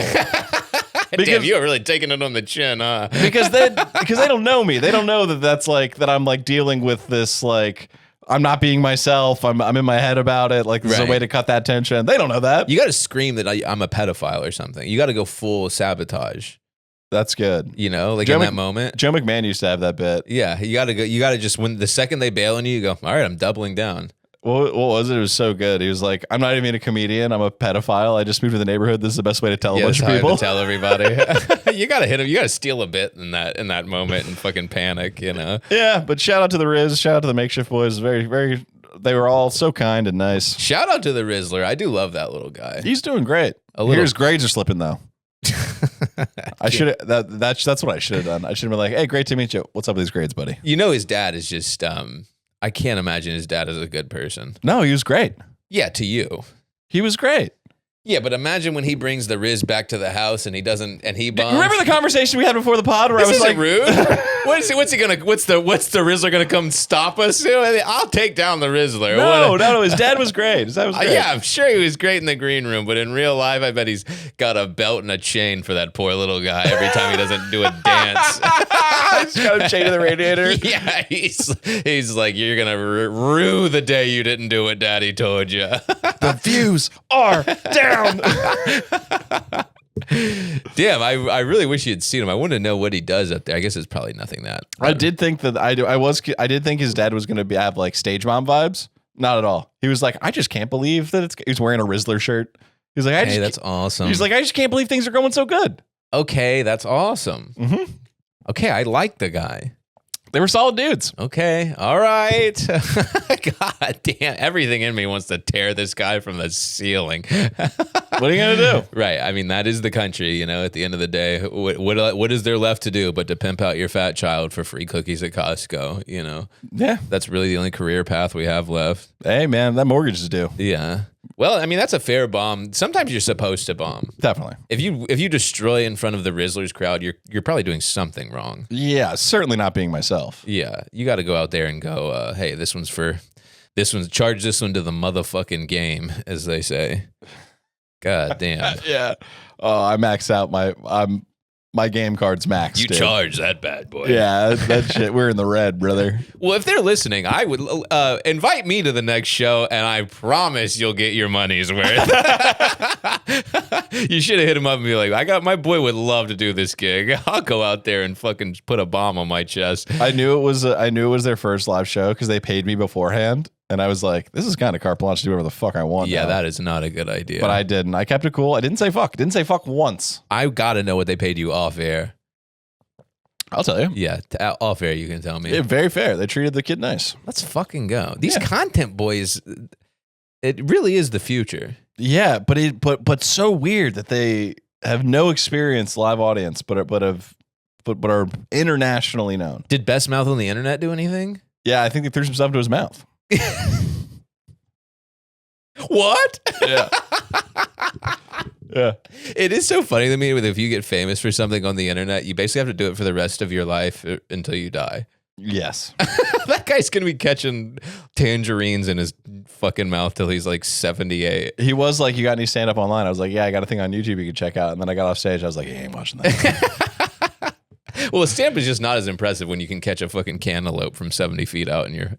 Damn, you are really taking it on the chin, huh? because they don't know me. They don't know that I'm like dealing with this, like I'm not being myself. I'm in my head about it. Like there's a way to cut that tension. They don't know that. You got to scream that I'm a pedophile or something. You got to go full sabotage. That's good. You know, like in that moment. Joe McMahon used to have that bit. Yeah, you got to go. You got to just when the second they bail on you, you go, all right, I'm doubling down. What was it? It was so good. He was like, I'm not even a comedian. I'm a pedophile. I just moved to the neighborhood. This is the best way to tell a bunch of people. To tell everybody. You got to hit him. You got to steal a bit in that moment and fucking panic, you know? Yeah, but shout out to the Riz. Shout out to the Makeshift Boys. Very, very, they were all so kind and nice. Shout out to the Rizzler. I do love that little guy. He's doing great. His grades are slipping though. I should that's what I should have done. I should have been like, hey, great to meet you. What's up with these grades, buddy? You know, his dad is just I can't imagine his dad is a good person. No, he was great. Yeah, to you. He was great. Yeah, but imagine when he brings the Riz back to the house and he doesn't, and he bombs. Remember the conversation we had before the pod where this I was like, rude. What's the Rizzler gonna come stop us? I'll take down the Rizzler. No. His dad was great. His dad was great. Yeah, I'm sure he was great in the green room, but in real life, I bet he's got a belt and a chain for that poor little guy every time he doesn't do a dance. He's got a chain to the radiator. Yeah, he's like, you're gonna rue the day you didn't do what Daddy told you. The views are down. Damn, I really wish you had seen him. I want to know what he does up there. I guess it's probably nothing that. I did think that I did think his dad was going to have like stage mom vibes. Not at all. He was like, I just can't believe that he's wearing a Rizzler shirt. He's like, hey, that's awesome. He's like, I just can't believe things are going so good. Okay, that's awesome. Mm-hmm. Okay, I like the guy. They were solid dudes. Okay. All right. God damn. Everything in me wants to tear this guy from the ceiling. What are you going to do? Right. I mean, that is the country, you know, at the end of the day. What is there left to do but to pimp out your fat child for free cookies at Costco, you know? Yeah. That's really the only career path we have left. Hey, man, that mortgage is due. Yeah. Well, I mean, that's a fair bomb. Sometimes you're supposed to bomb. Definitely. If you destroy in front of the Rizzlers crowd, you're probably doing something wrong. Yeah, certainly not being myself. Yeah, you got to go out there and go, hey, charge this one to the motherfucking game, as they say. God damn. Yeah. Oh, I maxed out my game card's maxed. You charge that bad boy. Yeah, that shit. We're in the red, brother. Well, if they're listening, I would invite me to the next show, and I promise you'll get your money's worth. You should have hit him up and be like, my boy would love to do this gig. I'll go out there and fucking put a bomb on my chest. I knew it was their first live show because they paid me beforehand, and I was like, this is kind of carte blanche to do whatever the fuck I want. Yeah, now. that is not a good idea. But I didn't. I kept it cool. I didn't say fuck. Didn't say fuck once. I gotta know what they paid you off air. I'll tell you. Yeah, off air, you can tell me. Yeah, very fair. They treated the kid nice. Let's fucking go. These content boys, it really is the future. Yeah, but so weird that they have no experience live audience, but are internationally known. Did Best Mouth on the Internet do anything? Yeah, I think they threw some stuff into his mouth. What? Yeah. Yeah. It is so funny to me that if you get famous for something on the internet, you basically have to do it for the rest of your life until you die. Yes. That guy's going to be catching tangerines in his fucking mouth till he's like 78. He was like, you got any stand up online? I was like, yeah, I got a thing on YouTube you can check out. And then I got off stage. I was like, I ain't watching that. Well, a stamp is just not as impressive when you can catch a fucking cantaloupe from 70 feet out in your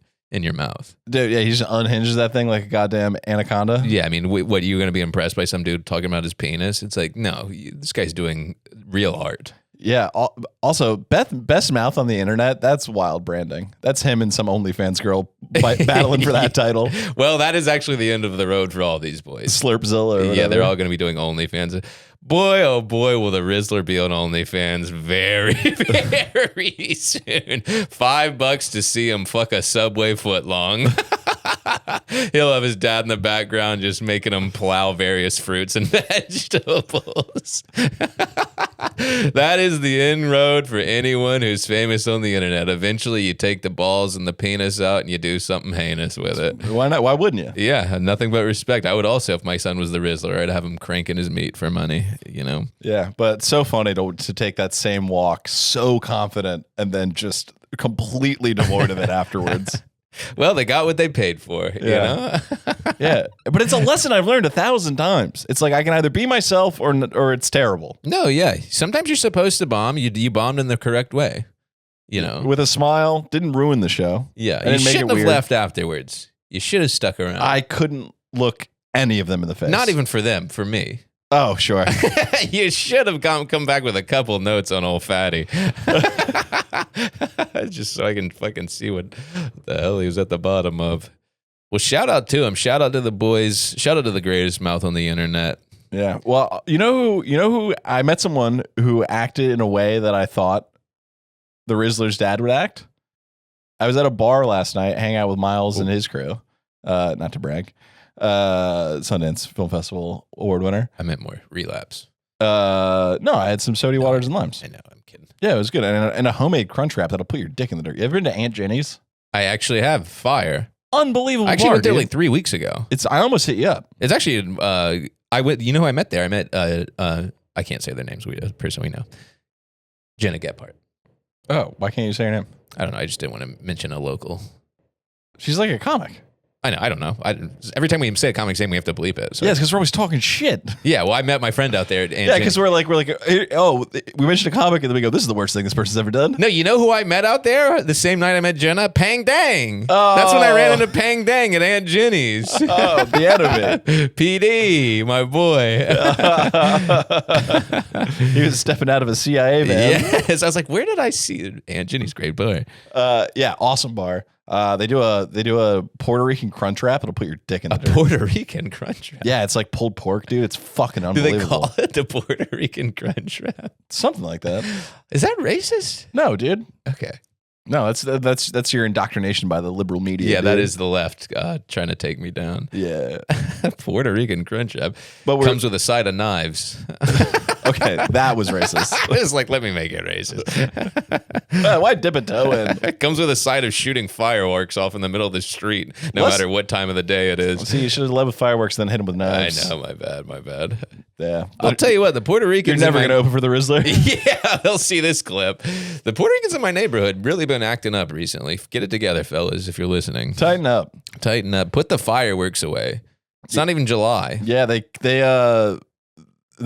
mouth. Dude, yeah, he just unhinges that thing like a goddamn anaconda. Yeah, I mean, what, you going to be impressed by some dude talking about his penis? It's like, no, this guy's doing real art. Yeah. Also, Best Mouth on the Internet, that's wild branding. That's him and some OnlyFans girl battling for that title. Well, that is actually the end of the road for all these boys. Slurpzilla or whatever. Yeah, they're all going to be doing OnlyFans. Boy, oh boy, will the Rizzler be on OnlyFans very, very soon. $5 to see him fuck a Subway footlong. He'll have his dad in the background just making him plow various fruits and vegetables. That is the inroad for anyone who's famous on the internet. Eventually, you take the balls and the penis out and you do something heinous with it. Why not? Why wouldn't you? Yeah, nothing but respect. I would also, if my son was the Rizzler, I'd have him cranking his meat for money, you know? Yeah, but so funny to take that same walk, so confident, and then just completely devoid of it afterwards. Well, they got what they paid for, you know? Yeah, but it's a lesson I've learned 1,000 times. It's like I can either be myself or it's terrible. No, yeah. Sometimes you're supposed to bomb. You bombed in the correct way, you know? With a smile, didn't ruin the show. Yeah, you shouldn't have left afterwards. You should have stuck around. I couldn't look any of them in the face. Not even for them, for me. Oh, sure. You should have come back with a couple notes on old Fatty. Just so I can fucking see what the hell he was at the bottom of. Well, shout out to him. Shout out to the boys. Shout out to the greatest mouth on the internet. Yeah. Well, you know who I met someone who acted in a way that I thought the Rizzler's dad would act. I was at a bar last night, hanging out with Miles and his crew. Not to brag. Sundance Film Festival award winner. I meant more relapse. No, I had some sody waters and limes. I know, I'm kidding. Yeah, it was good. And a homemade crunch wrap that'll put your dick in the dirt. You ever been to Aunt Jenny's? I actually have. Fire. Unbelievable. I actually bar, went there dude. like 3 weeks ago. I almost hit you up. It's actually I went. You know who I met there? I met I can't say their names. A person we know. Jenna Gephardt. Oh, why can't you say her name? I don't know. I just didn't want to mention a local. She's like a comic. I know. I don't know. Every time we say a comic name, we have to bleep it. So. Yeah, it's because we're always talking shit. Yeah, well, I met my friend out there. Yeah, because we're like, oh, we mentioned a comic, and then we go, this is the worst thing this person's ever done. No, you know who I met out there the same night I met Jenna? Pang Dang. Oh. That's when I ran into Pang Dang at Aunt Jenny's. Oh, the anime. PD, my boy. He was stepping out of a CIA van. Yes, I was like, where did I see Aunt Jenny's? Great bar. Yeah, awesome bar. They do a Puerto Rican crunch wrap. It'll put your dick in the dirt. Puerto Rican crunch wrap. Yeah, it's like pulled pork, dude. It's fucking Do unbelievable. they call it the Puerto Rican crunch wrap? Something like that. Is that racist? No, dude. Okay. No, that's your indoctrination by the liberal media. Yeah, that dude. is the left trying to take me down. Yeah. Puerto Rican crunch wrap. But Comes with a side of knives. Okay, that was racist. It's like, let me make it racist. Why dip a toe in? It comes with a side of shooting fireworks off in the middle of the street, no matter what time of the day it is. See, you should have led with fireworks, then hit him with knives. I know, my bad. Yeah. I'll tell you what, the Puerto Ricans... You're never going to open for the Rizzler? Yeah, they'll see this clip. The Puerto Ricans in my neighborhood really been acting up recently. Get it together, fellas, if you're listening. Tighten up. Tighten up. Put the fireworks away. It's not even July. Yeah, they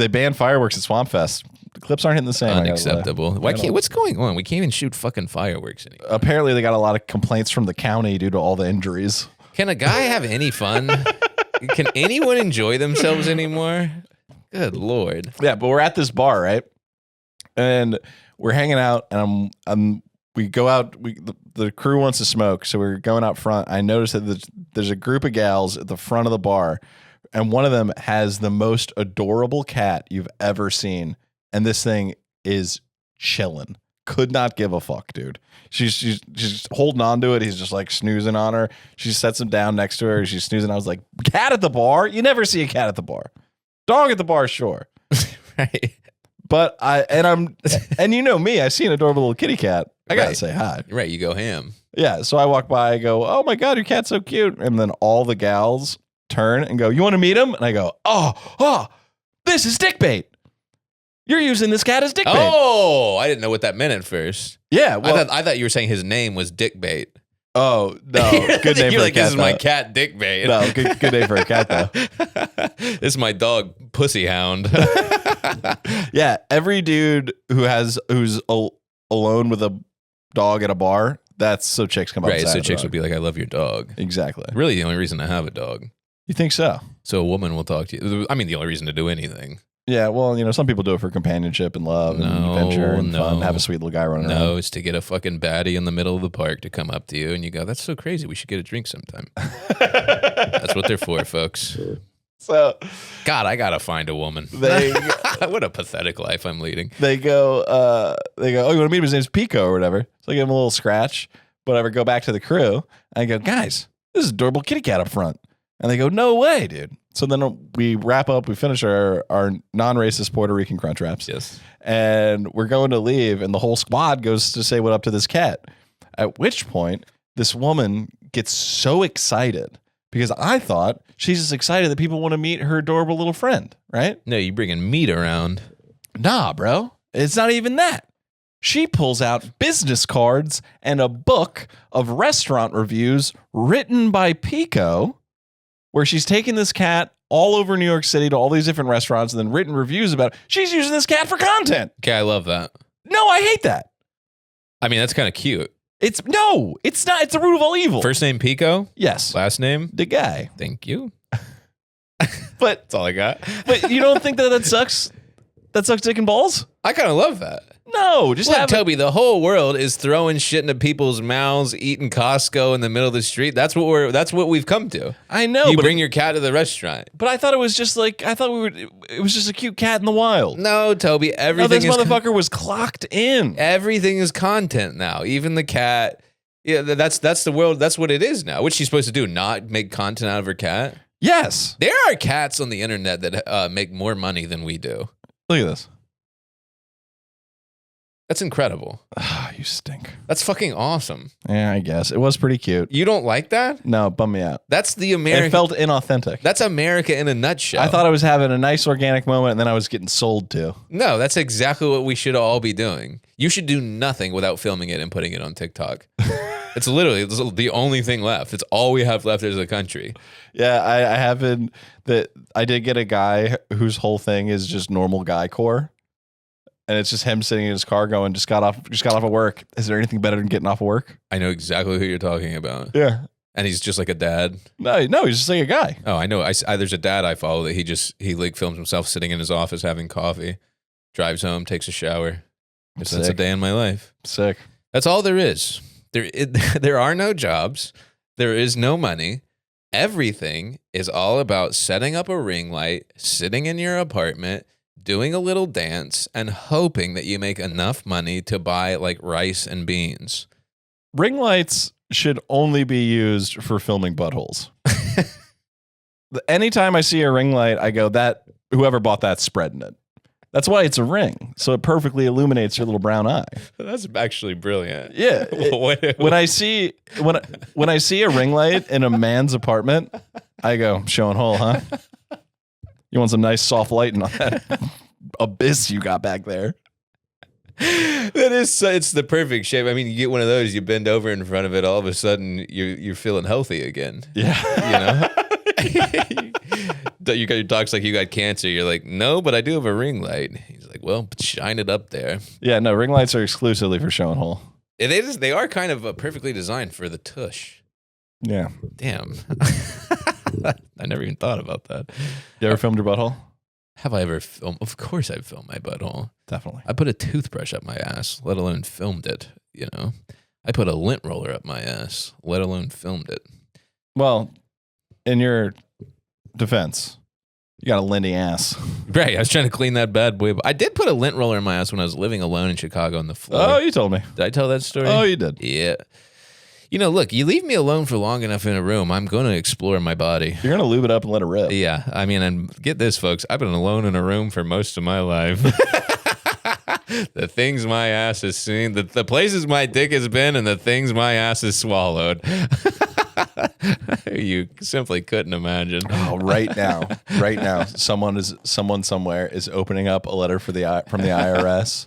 banned fireworks at Swamp Fest. The clips aren't hitting the same. Unacceptable. What's going on? We can't even shoot fucking fireworks anymore. Apparently, they got a lot of complaints from the county due to all the injuries. Can a guy have any fun? Can anyone enjoy themselves anymore? Good Lord. Yeah, but we're at this bar, right? And we're hanging out, and we go out. The crew wants to smoke, so we're going out front. I noticed that there's a group of gals at the front of the bar, and one of them has the most adorable cat you've ever seen. And this thing is chilling. Could not give a fuck, dude. She's holding on to it. He's just like snoozing on her. She sets him down next to her. She's snoozing. I was like, cat at the bar? You never see a cat at the bar. Dog at the bar, sure. Right. But and you know me, I see an adorable little kitty cat. I gotta say hi. Right, you go ham. Yeah, so I walk by, I go, oh my God, your cat's so cute. And then all the gals turn and go, you want to meet him? And I go, oh, this is dick bait. You're using this cat as dick bait. Oh, I didn't know what that meant at first. Yeah, well, I thought you were saying his name was Dick Bait. Oh, no. Good name You're for like, a cat, this is my though. cat, Dick Bait. No, good name for a cat, though. This is my dog, Pussy Hound. Yeah, every dude who's alone with a dog at a bar, that's so chicks come up. Right, so chicks would be like, I love your dog. Exactly. Really, the only reason to have a dog. You think so? So a woman will talk to you. I mean, the only reason to do anything. Yeah, well, some people do it for companionship and love and adventure and fun. Have a sweet little guy running around. No, it's to get a fucking baddie in the middle of the park to come up to you and you go, that's so crazy. We should get a drink sometime. That's what they're for, folks. So, God, I gotta find a woman. What a pathetic life I'm leading. They go, oh, you want to meet him? His name's Pico or whatever. So I give him a little scratch, whatever, go back to the crew. And I go, guys, this is adorable kitty cat up front. And they go, no way, dude. So then we wrap up, we finish our non-racist Puerto Rican crunch wraps. Yes. And we're going to leave, and the whole squad goes to say what up to this cat. At which point, this woman gets so excited because I thought she's just excited that people want to meet her adorable little friend, right? No, you bringing meat around. Nah, bro. It's not even that. She pulls out business cards and a book of restaurant reviews written by Pico, where she's taken this cat all over New York City to all these different restaurants and then written reviews about it. She's using this cat for content. Okay, I love that. No, I hate that. I mean, that's kind of cute. It's not. It's the root of all evil. First name Pico? Yes. Last name? The guy. Thank you. But That's all I got. But you don't think that sucks? That sucks dick and balls? I kind of love that. No, just Look, have Toby, the whole world is throwing shit into people's mouths, eating Costco in the middle of the street. That's what we've come to. I know. You but bring your cat to the restaurant. But I thought it was just like it was just a cute cat in the wild. No, Toby, No, everything this motherfucker was clocked in. everything is content now. Even the cat. Yeah, that's the world. That's what it is now. What's she supposed to do? Not make content out of her cat? Yes. There are cats on the internet that make more money than we do. Look at this. That's incredible. Ah, you stink. That's fucking awesome. Yeah, I guess. It was pretty cute. You don't like that? No, it bummed me out. That's the American. It felt inauthentic. That's America in a nutshell. I thought I was having a nice organic moment and then I was getting sold to. No, that's exactly what we should all be doing. You should do nothing without filming it and putting it on TikTok. It's literally the only thing left. It's all we have left as a country. Yeah, I haven't. I did get a guy whose whole thing is just normal guy core. And it's just him sitting in his car going, just got off of work. Is there anything better than getting off of work? I know exactly who you're talking about. Yeah. And he's just like a dad. No, he's just like a guy. Oh, I know. There's a dad I follow that he like films himself sitting in his office having coffee, drives home, takes a shower. That's a day in my life. Sick. That's all there is. There are no jobs. There is no money. Everything is all about setting up a ring light, sitting in your apartment, doing a little dance, and hoping that you make enough money to buy like rice and beans. ring lights should only be used for filming buttholes. Anytime I see a ring light, I go, that whoever bought that's spreading it. That's why it's a ring, so it perfectly illuminates your little brown eye. That's actually brilliant. Yeah. When I see a ring light in a man's apartment, I go, showing hole, huh? You want some nice soft lighting on that abyss you got back there? It's the perfect shape. I mean, you get one of those, you bend over in front of it, all of a sudden you're feeling healthy again. Yeah. You know? You got your dog's like, you got cancer. You're like, no, but I do have a ring light. He's like, well, shine it up there. Yeah, no, ring lights are exclusively for showing hole. They are kind of perfectly designed for the tush. Yeah. Damn. I never even thought about that. You ever filmed your butthole? Have I ever filmed? Of course I've filmed my butthole. Definitely. I put a toothbrush up my ass, let alone filmed it, you know? I put a lint roller up my ass, let alone filmed it. Well, in your defense, you got a linty ass. Right, I was trying to clean that bad boy. I did put a lint roller in my ass when I was living alone in Chicago on the floor. Oh, you told me. Did I tell that story? Oh, you did. Yeah. You know, look, you leave me alone for long enough in a room, I'm going to explore my body. You're going to lube it up and let it rip. Yeah, I mean, and get this, folks. I've been alone in a room for most of my life. The things my ass has seen, the places my dick has been, and the things my ass has swallowed. You simply couldn't imagine. Oh, right now, someone somewhere is opening up a letter from the IRS,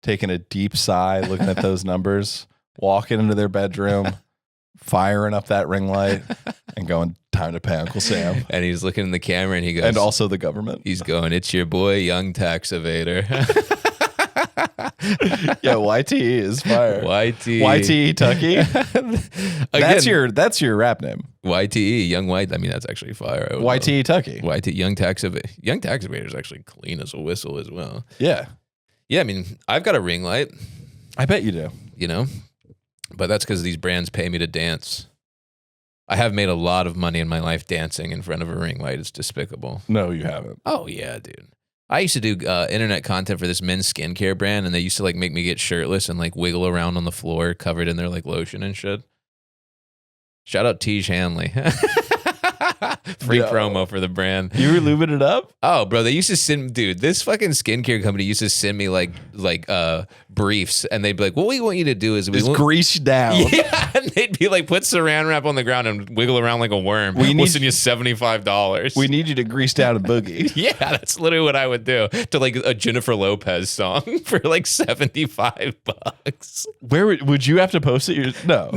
taking a deep sigh, looking at those numbers, walking into their bedroom, firing up that ring light, and going, time to pay Uncle Sam. And he's looking in the camera and he goes, and also the government. He's going, it's your boy, young tax evader. Yeah, YTE is fire. YTE Tucky. Again, that's your rap name. YTE, young white. I mean, that's actually fire. YTE Tucky. YTE, young tax evader. Young tax evader is actually clean as a whistle as well. Yeah. Yeah, I mean, I've got a ring light. I bet you do. You know? But that's because these brands pay me to dance. I have made a lot of money in my life dancing in front of a ring light. It's despicable. No, you haven't. Oh, yeah, dude. I used to do internet content for this men's skincare brand, and they used to like make me get shirtless and like wiggle around on the floor covered in their like lotion and shit. Shout out Tej Hanley. Free promo for the brand. You were lubing it up? Oh, bro, they used to send, dude, this fucking skincare company used to send me like briefs, and they'd be like, what we want you to do is grease down. Yeah, and they'd be like, put saran wrap on the ground and wiggle around like a worm. We'll send you $75. We need you to grease down a boogie. Yeah, that's literally what I would do to like a Jennifer Lopez song for like $75. Where would you have to post it? No,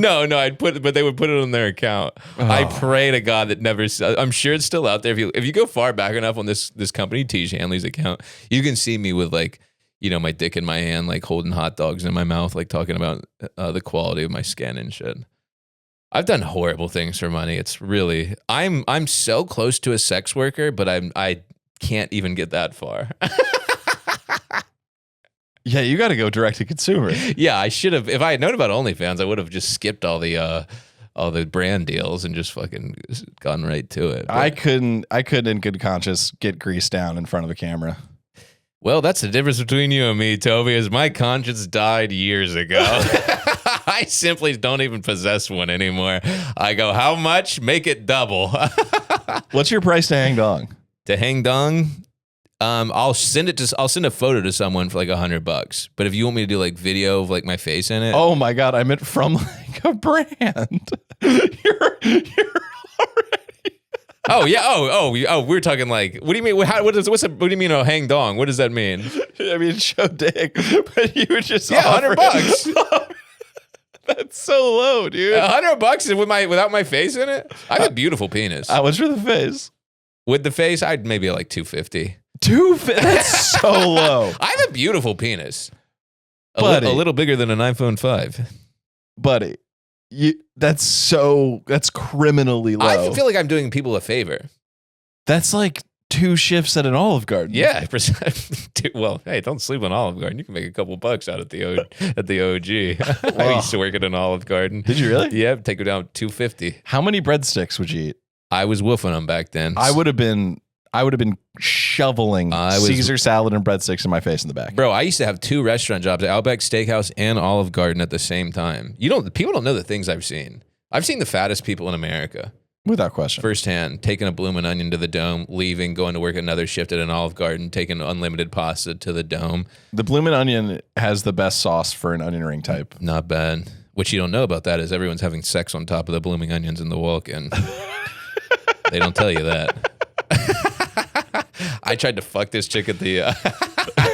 but they would put it on their account. Oh. I pray to God that never. I'm sure it's still out there. If you go far back enough on this company, Tej Hanley's account, you can see me with like, you know, my dick in my hand, like holding hot dogs in my mouth, like talking about the quality of my skin and shit. I've done horrible things for money. It's really, I'm so close to a sex worker, but I can't even get that far. Yeah, you got to go direct to consumer. Yeah, I should have. If I had known about OnlyFans, I would have just skipped all the brand deals and just fucking gone right to it. But I couldn't in good conscience get greased down in front of a camera. Well, that's the difference between you and me, Toby, is my conscience died years ago. I simply don't even possess one anymore. I go, how much? Make it double. What's your price to hang dong? To hang dong? I'll send a photo to someone for like $100. But if you want me to do like video of like my face in it. Oh my God, I meant from like a brand. You're already. Oh yeah. Oh. We're talking like. What do you mean? What do you mean? Oh, hang dong. What does that mean? I mean, show dick. But you would just $100. That's so low, dude. $100 without my face in it. I have a beautiful penis. How much for the face? With the face, I'd maybe like $250. That's so low. I have a beautiful penis. A little bigger than an iPhone 5. Buddy, that's criminally low. I feel like I'm doing people a favor. That's like 2 shifts at an Olive Garden. Yeah. Well, hey, don't sleep on Olive Garden. You can make a couple bucks out at the OG. I used to work at an Olive Garden. Did you really? Yeah, take it down $250. How many breadsticks would you eat? I was woofing them back then. I would have been I would have been shoveling Caesar salad and breadsticks in my face in the back. Bro, I used to have 2 restaurant jobs at Outback Steakhouse and Olive Garden at the same time. People don't know the things I've seen. I've seen the fattest people in America. Without question. Firsthand, taking a bloomin' onion to the Dome, leaving, going to work another shift at an Olive Garden, taking unlimited pasta to the Dome. The bloomin' onion has the best sauce for an onion ring type. Not bad. What you don't know about that is everyone's having sex on top of the blooming onions in the walk-in. They don't tell you that. I tried to fuck this chick at the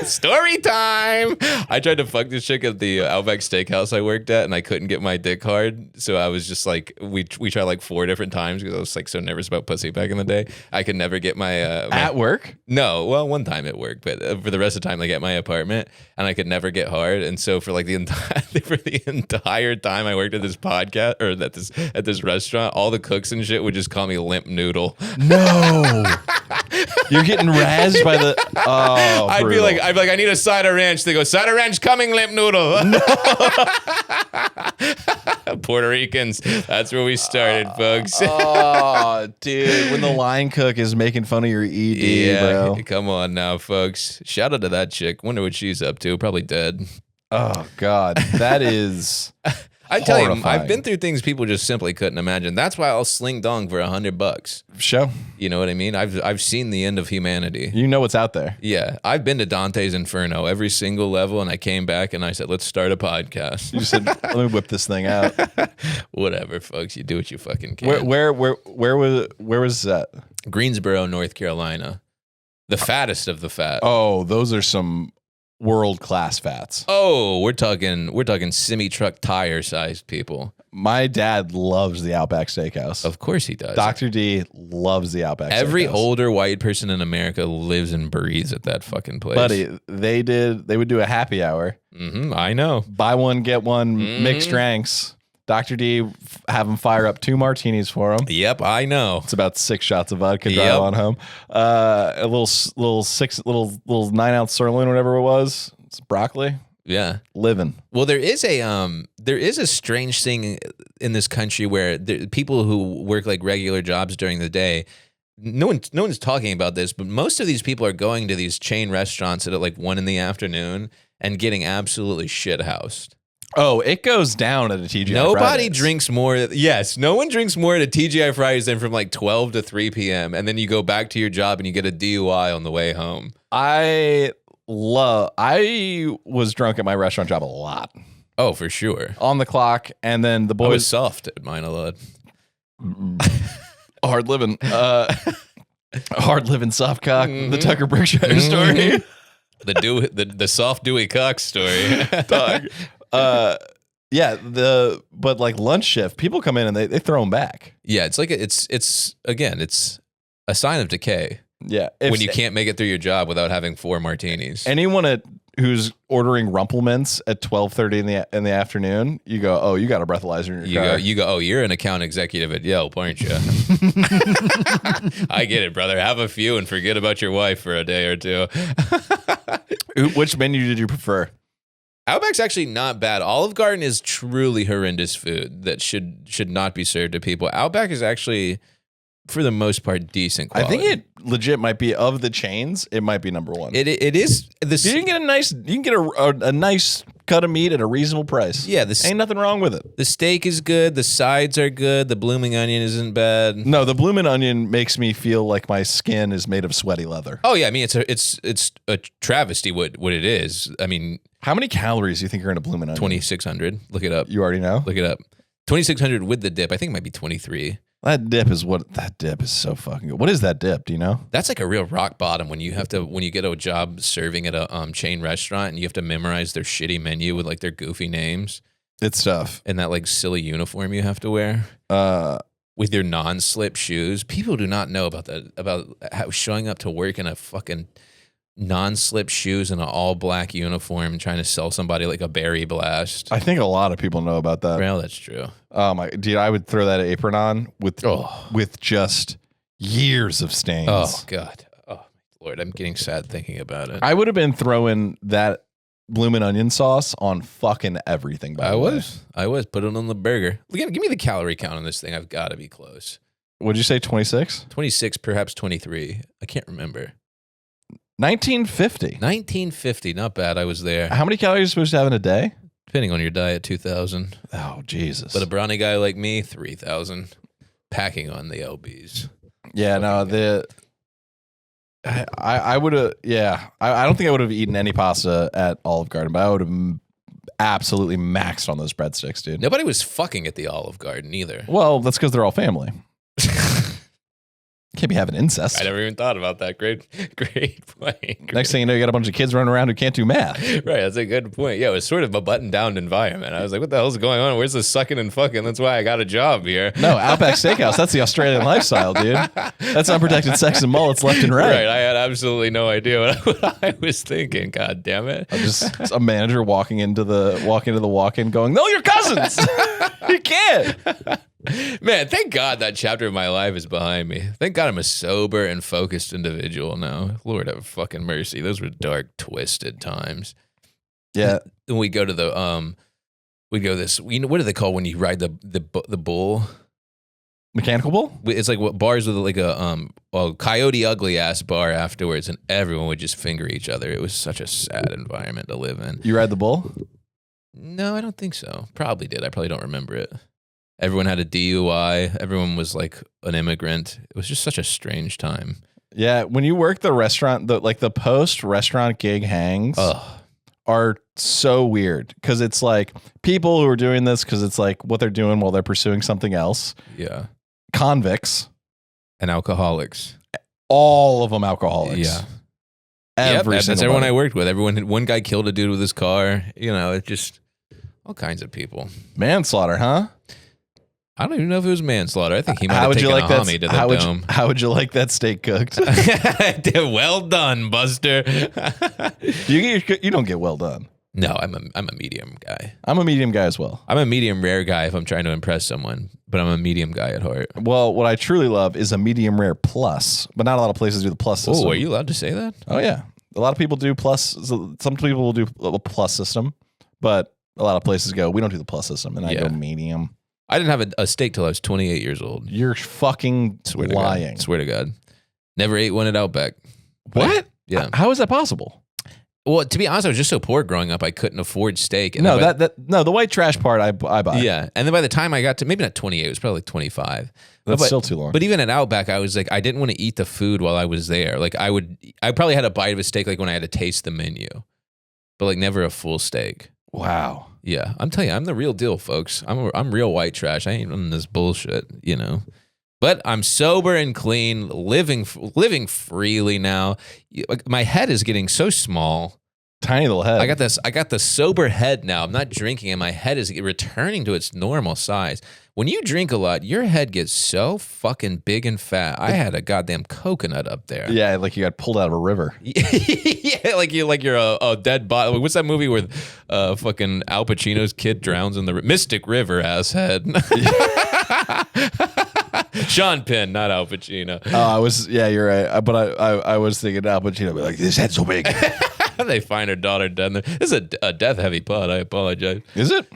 story time. I tried to fuck this chick at the Outback Steakhouse I worked at, and I couldn't get my dick hard. So I was just like, we tried like 4 different times because I was like so nervous about pussy back in the day. I could never get my at work. No, well, one time at work, but for the rest of the time, like at my apartment, and I could never get hard. And so for like the entire time I worked at this podcast or at this restaurant, all the cooks and shit would just call me Limp Noodle. No. You're getting razzed by the. Oh, I'd be like, I need a side of ranch. They go, side of ranch coming, Limp Noodle. No. Puerto Ricans. That's where we started, folks. Oh, dude, when the line cook is making fun of your ED, bro. Come on now, folks. Shout out to that chick. Wonder what she's up to. Probably dead. Oh God, that is. I tell you, I've been through things people just simply couldn't imagine. That's why I'll sling dong for $100. Show. You know what I mean? I've seen the end of humanity. You know what's out there. Yeah, I've been to Dante's Inferno every single level, and I came back and I said, "Let's start a podcast." You said, "Let me whip this thing out." Whatever, folks. You do what you fucking can. Where was that? Greensboro, North Carolina. The fattest of the fat. Oh, those are some world-class fats. Oh, we're talking semi-truck tire-sized people. My dad loves the Outback Steakhouse. Of course he does. Dr. D loves the Outback Every Steakhouse. older white person in America lives and breathes at that fucking place. Buddy, they would do a happy hour. I know. Buy one, get one, mixed drinks. Dr. D, have him fire up 2 martinis for him. Yep, I know. It's about 6 shots of vodka, drive on home. A little 9-ounce sirloin, whatever it was. It's broccoli. Yeah, living. Well, there is a strange thing in this country where people who work like regular jobs during the day. No one's talking about this, but most of these people are going to these chain restaurants at like 1 PM and getting absolutely shithoused. Oh, it goes down at a TGI Nobody Fridays. drinks more. Yes, no one drinks more at a TGI Fridays than from like 12 to 3 p.m. And then you go back to your job and you get a DUI on the way home. I was drunk at my restaurant job a lot. Oh, for sure. On the clock, and then the boys. I was soft at mine a lot. Hard living. Hard living soft cock. The Tucker Brookshire story. The soft dewy cock story. Dog. Yeah, but like lunch shift, people come in and they throw them back. Yeah, it's like it's a sign of decay. Yeah, when you can't make it through your job without having 4 martinis. Anyone who's ordering Rumplemints at 12:30 in the afternoon, you go, oh, you got a breathalyzer in your car. You go, oh, you're an account executive at Yelp, aren't you? I get it, brother. Have a few and forget about your wife for a day or 2. Which menu did you prefer? Outback's actually not bad. Olive Garden is truly horrendous food that should not be served to people. Outback is actually, for the most part, decent quality. I think it legit might be, of the chains, it might be number 1. It is. You can get a nice cut of meat at a reasonable price. Yeah, ain't nothing wrong with it. The steak is good. The sides are good. The blooming onion isn't bad. No, the blooming onion makes me feel like my skin is made of sweaty leather. Oh yeah, I mean it's a travesty what it is. I mean, how many calories do you think are in a blooming onion? 2,600. Look it up. You already know? Look it up. 2,600 with the dip. I think it might be 23. That dip is so fucking good. What is that dip? Do you know? That's like a real rock bottom when you get a job serving at a chain restaurant and you have to memorize their shitty menu with like their goofy names. It's tough. And that like silly uniform you have to wear. With your non-slip shoes. People do not know about that, about how showing up to work in a fucking non-slip shoes and an all-black uniform and trying to sell somebody like a berry blast. I think a lot of people know about that. Well, that's true. Dude, I would throw that apron on with just years of stains. Oh, God. Oh, Lord, I'm getting sad thinking about it. I would have been throwing that bloomin' onion sauce on fucking everything, by the way. I was. Put it on the burger. Give me the calorie count on this thing. I've got to be close. What'd you say? 26? 26, perhaps 23. I can't remember. 1950. 1950. Not bad. I was there. How many calories are you supposed to have in a day? Depending on your diet, 2,000. Oh, Jesus. But a brownie guy like me, 3,000. Packing on the LBs. Yeah, no, I would have, I don't think I would have eaten any pasta at Olive Garden, but I would have absolutely maxed on those breadsticks, dude. Nobody was fucking at the Olive Garden either. Well, that's because they're all family. Can't be having incest. I never even thought about that. Great point. Next thing you know, you got a bunch of kids running around who can't do math. Right, that's a good point. Yeah, it was sort of a button-down environment. I was like, what the hell's going on? Where's the sucking and fucking? That's why I got a job here. No, Outback Steakhouse, that's the Australian lifestyle, dude. That's unprotected sex and mullets left and right. Right, I had absolutely no idea what I was thinking. God damn it. Just a manager walking into the walk-in going, no, you're cousins. You can't. Man, thank God that chapter of my life is behind me. Thank God I'm a sober and focused individual now. Lord have fucking mercy. Those were dark, twisted times. Yeah. Then we go to the we go this. You know, what do they call when you ride the bull? Mechanical bull? It's like what bars with like a coyote ugly ass bar afterwards, and everyone would just finger each other. It was such a sad environment to live in. You ride the bull? No, I don't think so. Probably did. I probably don't remember it. Everyone had a DUI. Everyone was like an immigrant. It was just such a strange time. Yeah, when you work the restaurant, the post-restaurant gig hangs are so weird because it's like people who are doing this because it's like what they're doing while they're pursuing something else. Yeah. Convicts. And alcoholics. All of them alcoholics. Yeah. That's everyone I worked with. One guy killed a dude with his car. You know, it just all kinds of people. Manslaughter, huh? I don't even know if it was manslaughter. I think he might have taken a homie to the dome. How would you like that steak cooked? Well done, Buster. You don't get well done. No, I'm a medium guy. I'm a medium guy as well. I'm a medium rare guy if I'm trying to impress someone, but I'm a medium guy at heart. Well, what I truly love is a medium rare plus, but not a lot of places do the plus system. Oh, are you allowed to say that? Oh, yeah. A lot of people do plus. Some people will do a plus system, but a lot of places go, we don't do the plus system, and I go medium. I didn't have a steak till I was 28 years old. You're fucking lying. Swear to God. Never ate one at Outback. What? Yeah. How is that possible? Well, to be honest, I was just so poor growing up, I couldn't afford steak. And no, the white trash part I buy. Yeah. And then by the time I got to, maybe not 28, it was probably like 25. That's still too long. But even at Outback, I was like, I didn't want to eat the food while I was there. Like I probably had a bite of a steak like when I had to taste the menu, but like never a full steak. Wow. Yeah, I'm telling you, I'm the real deal, folks. I'm real white trash. I ain't on this bullshit, you know. But I'm sober and clean, living freely now. My head is getting so small. Tiny little head. I got the sober head now. I'm not drinking, and my head is returning to its normal size. When you drink a lot, your head gets so fucking big and fat. I had a goddamn coconut up there. Yeah, like you got pulled out of a river. Yeah, like you're a dead body. What's that movie where fucking Al Pacino's kid drowns in the Mystic River? Asshead. Sean Penn, not Al Pacino. You're right. But I was thinking Al Pacino, be like, his head's so big. They find her daughter dead. This is a death heavy pod. I apologize. Is it?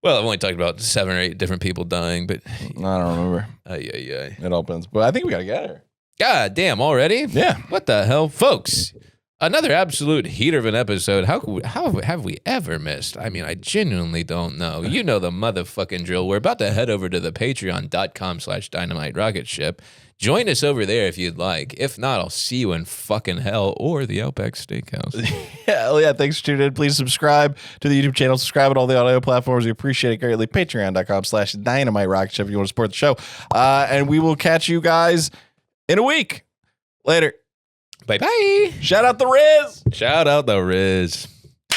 Well, I've only talked about 7 or 8 different people dying, but I don't remember. Yeah. It opens, but I think we gotta get her. God damn! Already? Yeah. What the hell, folks? Another absolute heater of an episode. How have we ever missed? I mean, I genuinely don't know. You know the motherfucking drill. We're about to head over to the patreon.com/Dynamite Rocketship. Join us over there if you'd like. If not, I'll see you in fucking hell or the Outback Steakhouse. Hell yeah. Thanks for tuning in. Please subscribe to the YouTube channel. Subscribe on all the audio platforms. We appreciate it greatly. Patreon.com/Dynamite Rocketship if you want to support the show. And we will catch you guys in a week. Later. Bye-bye. Shout out the Riz. Shout out the Riz.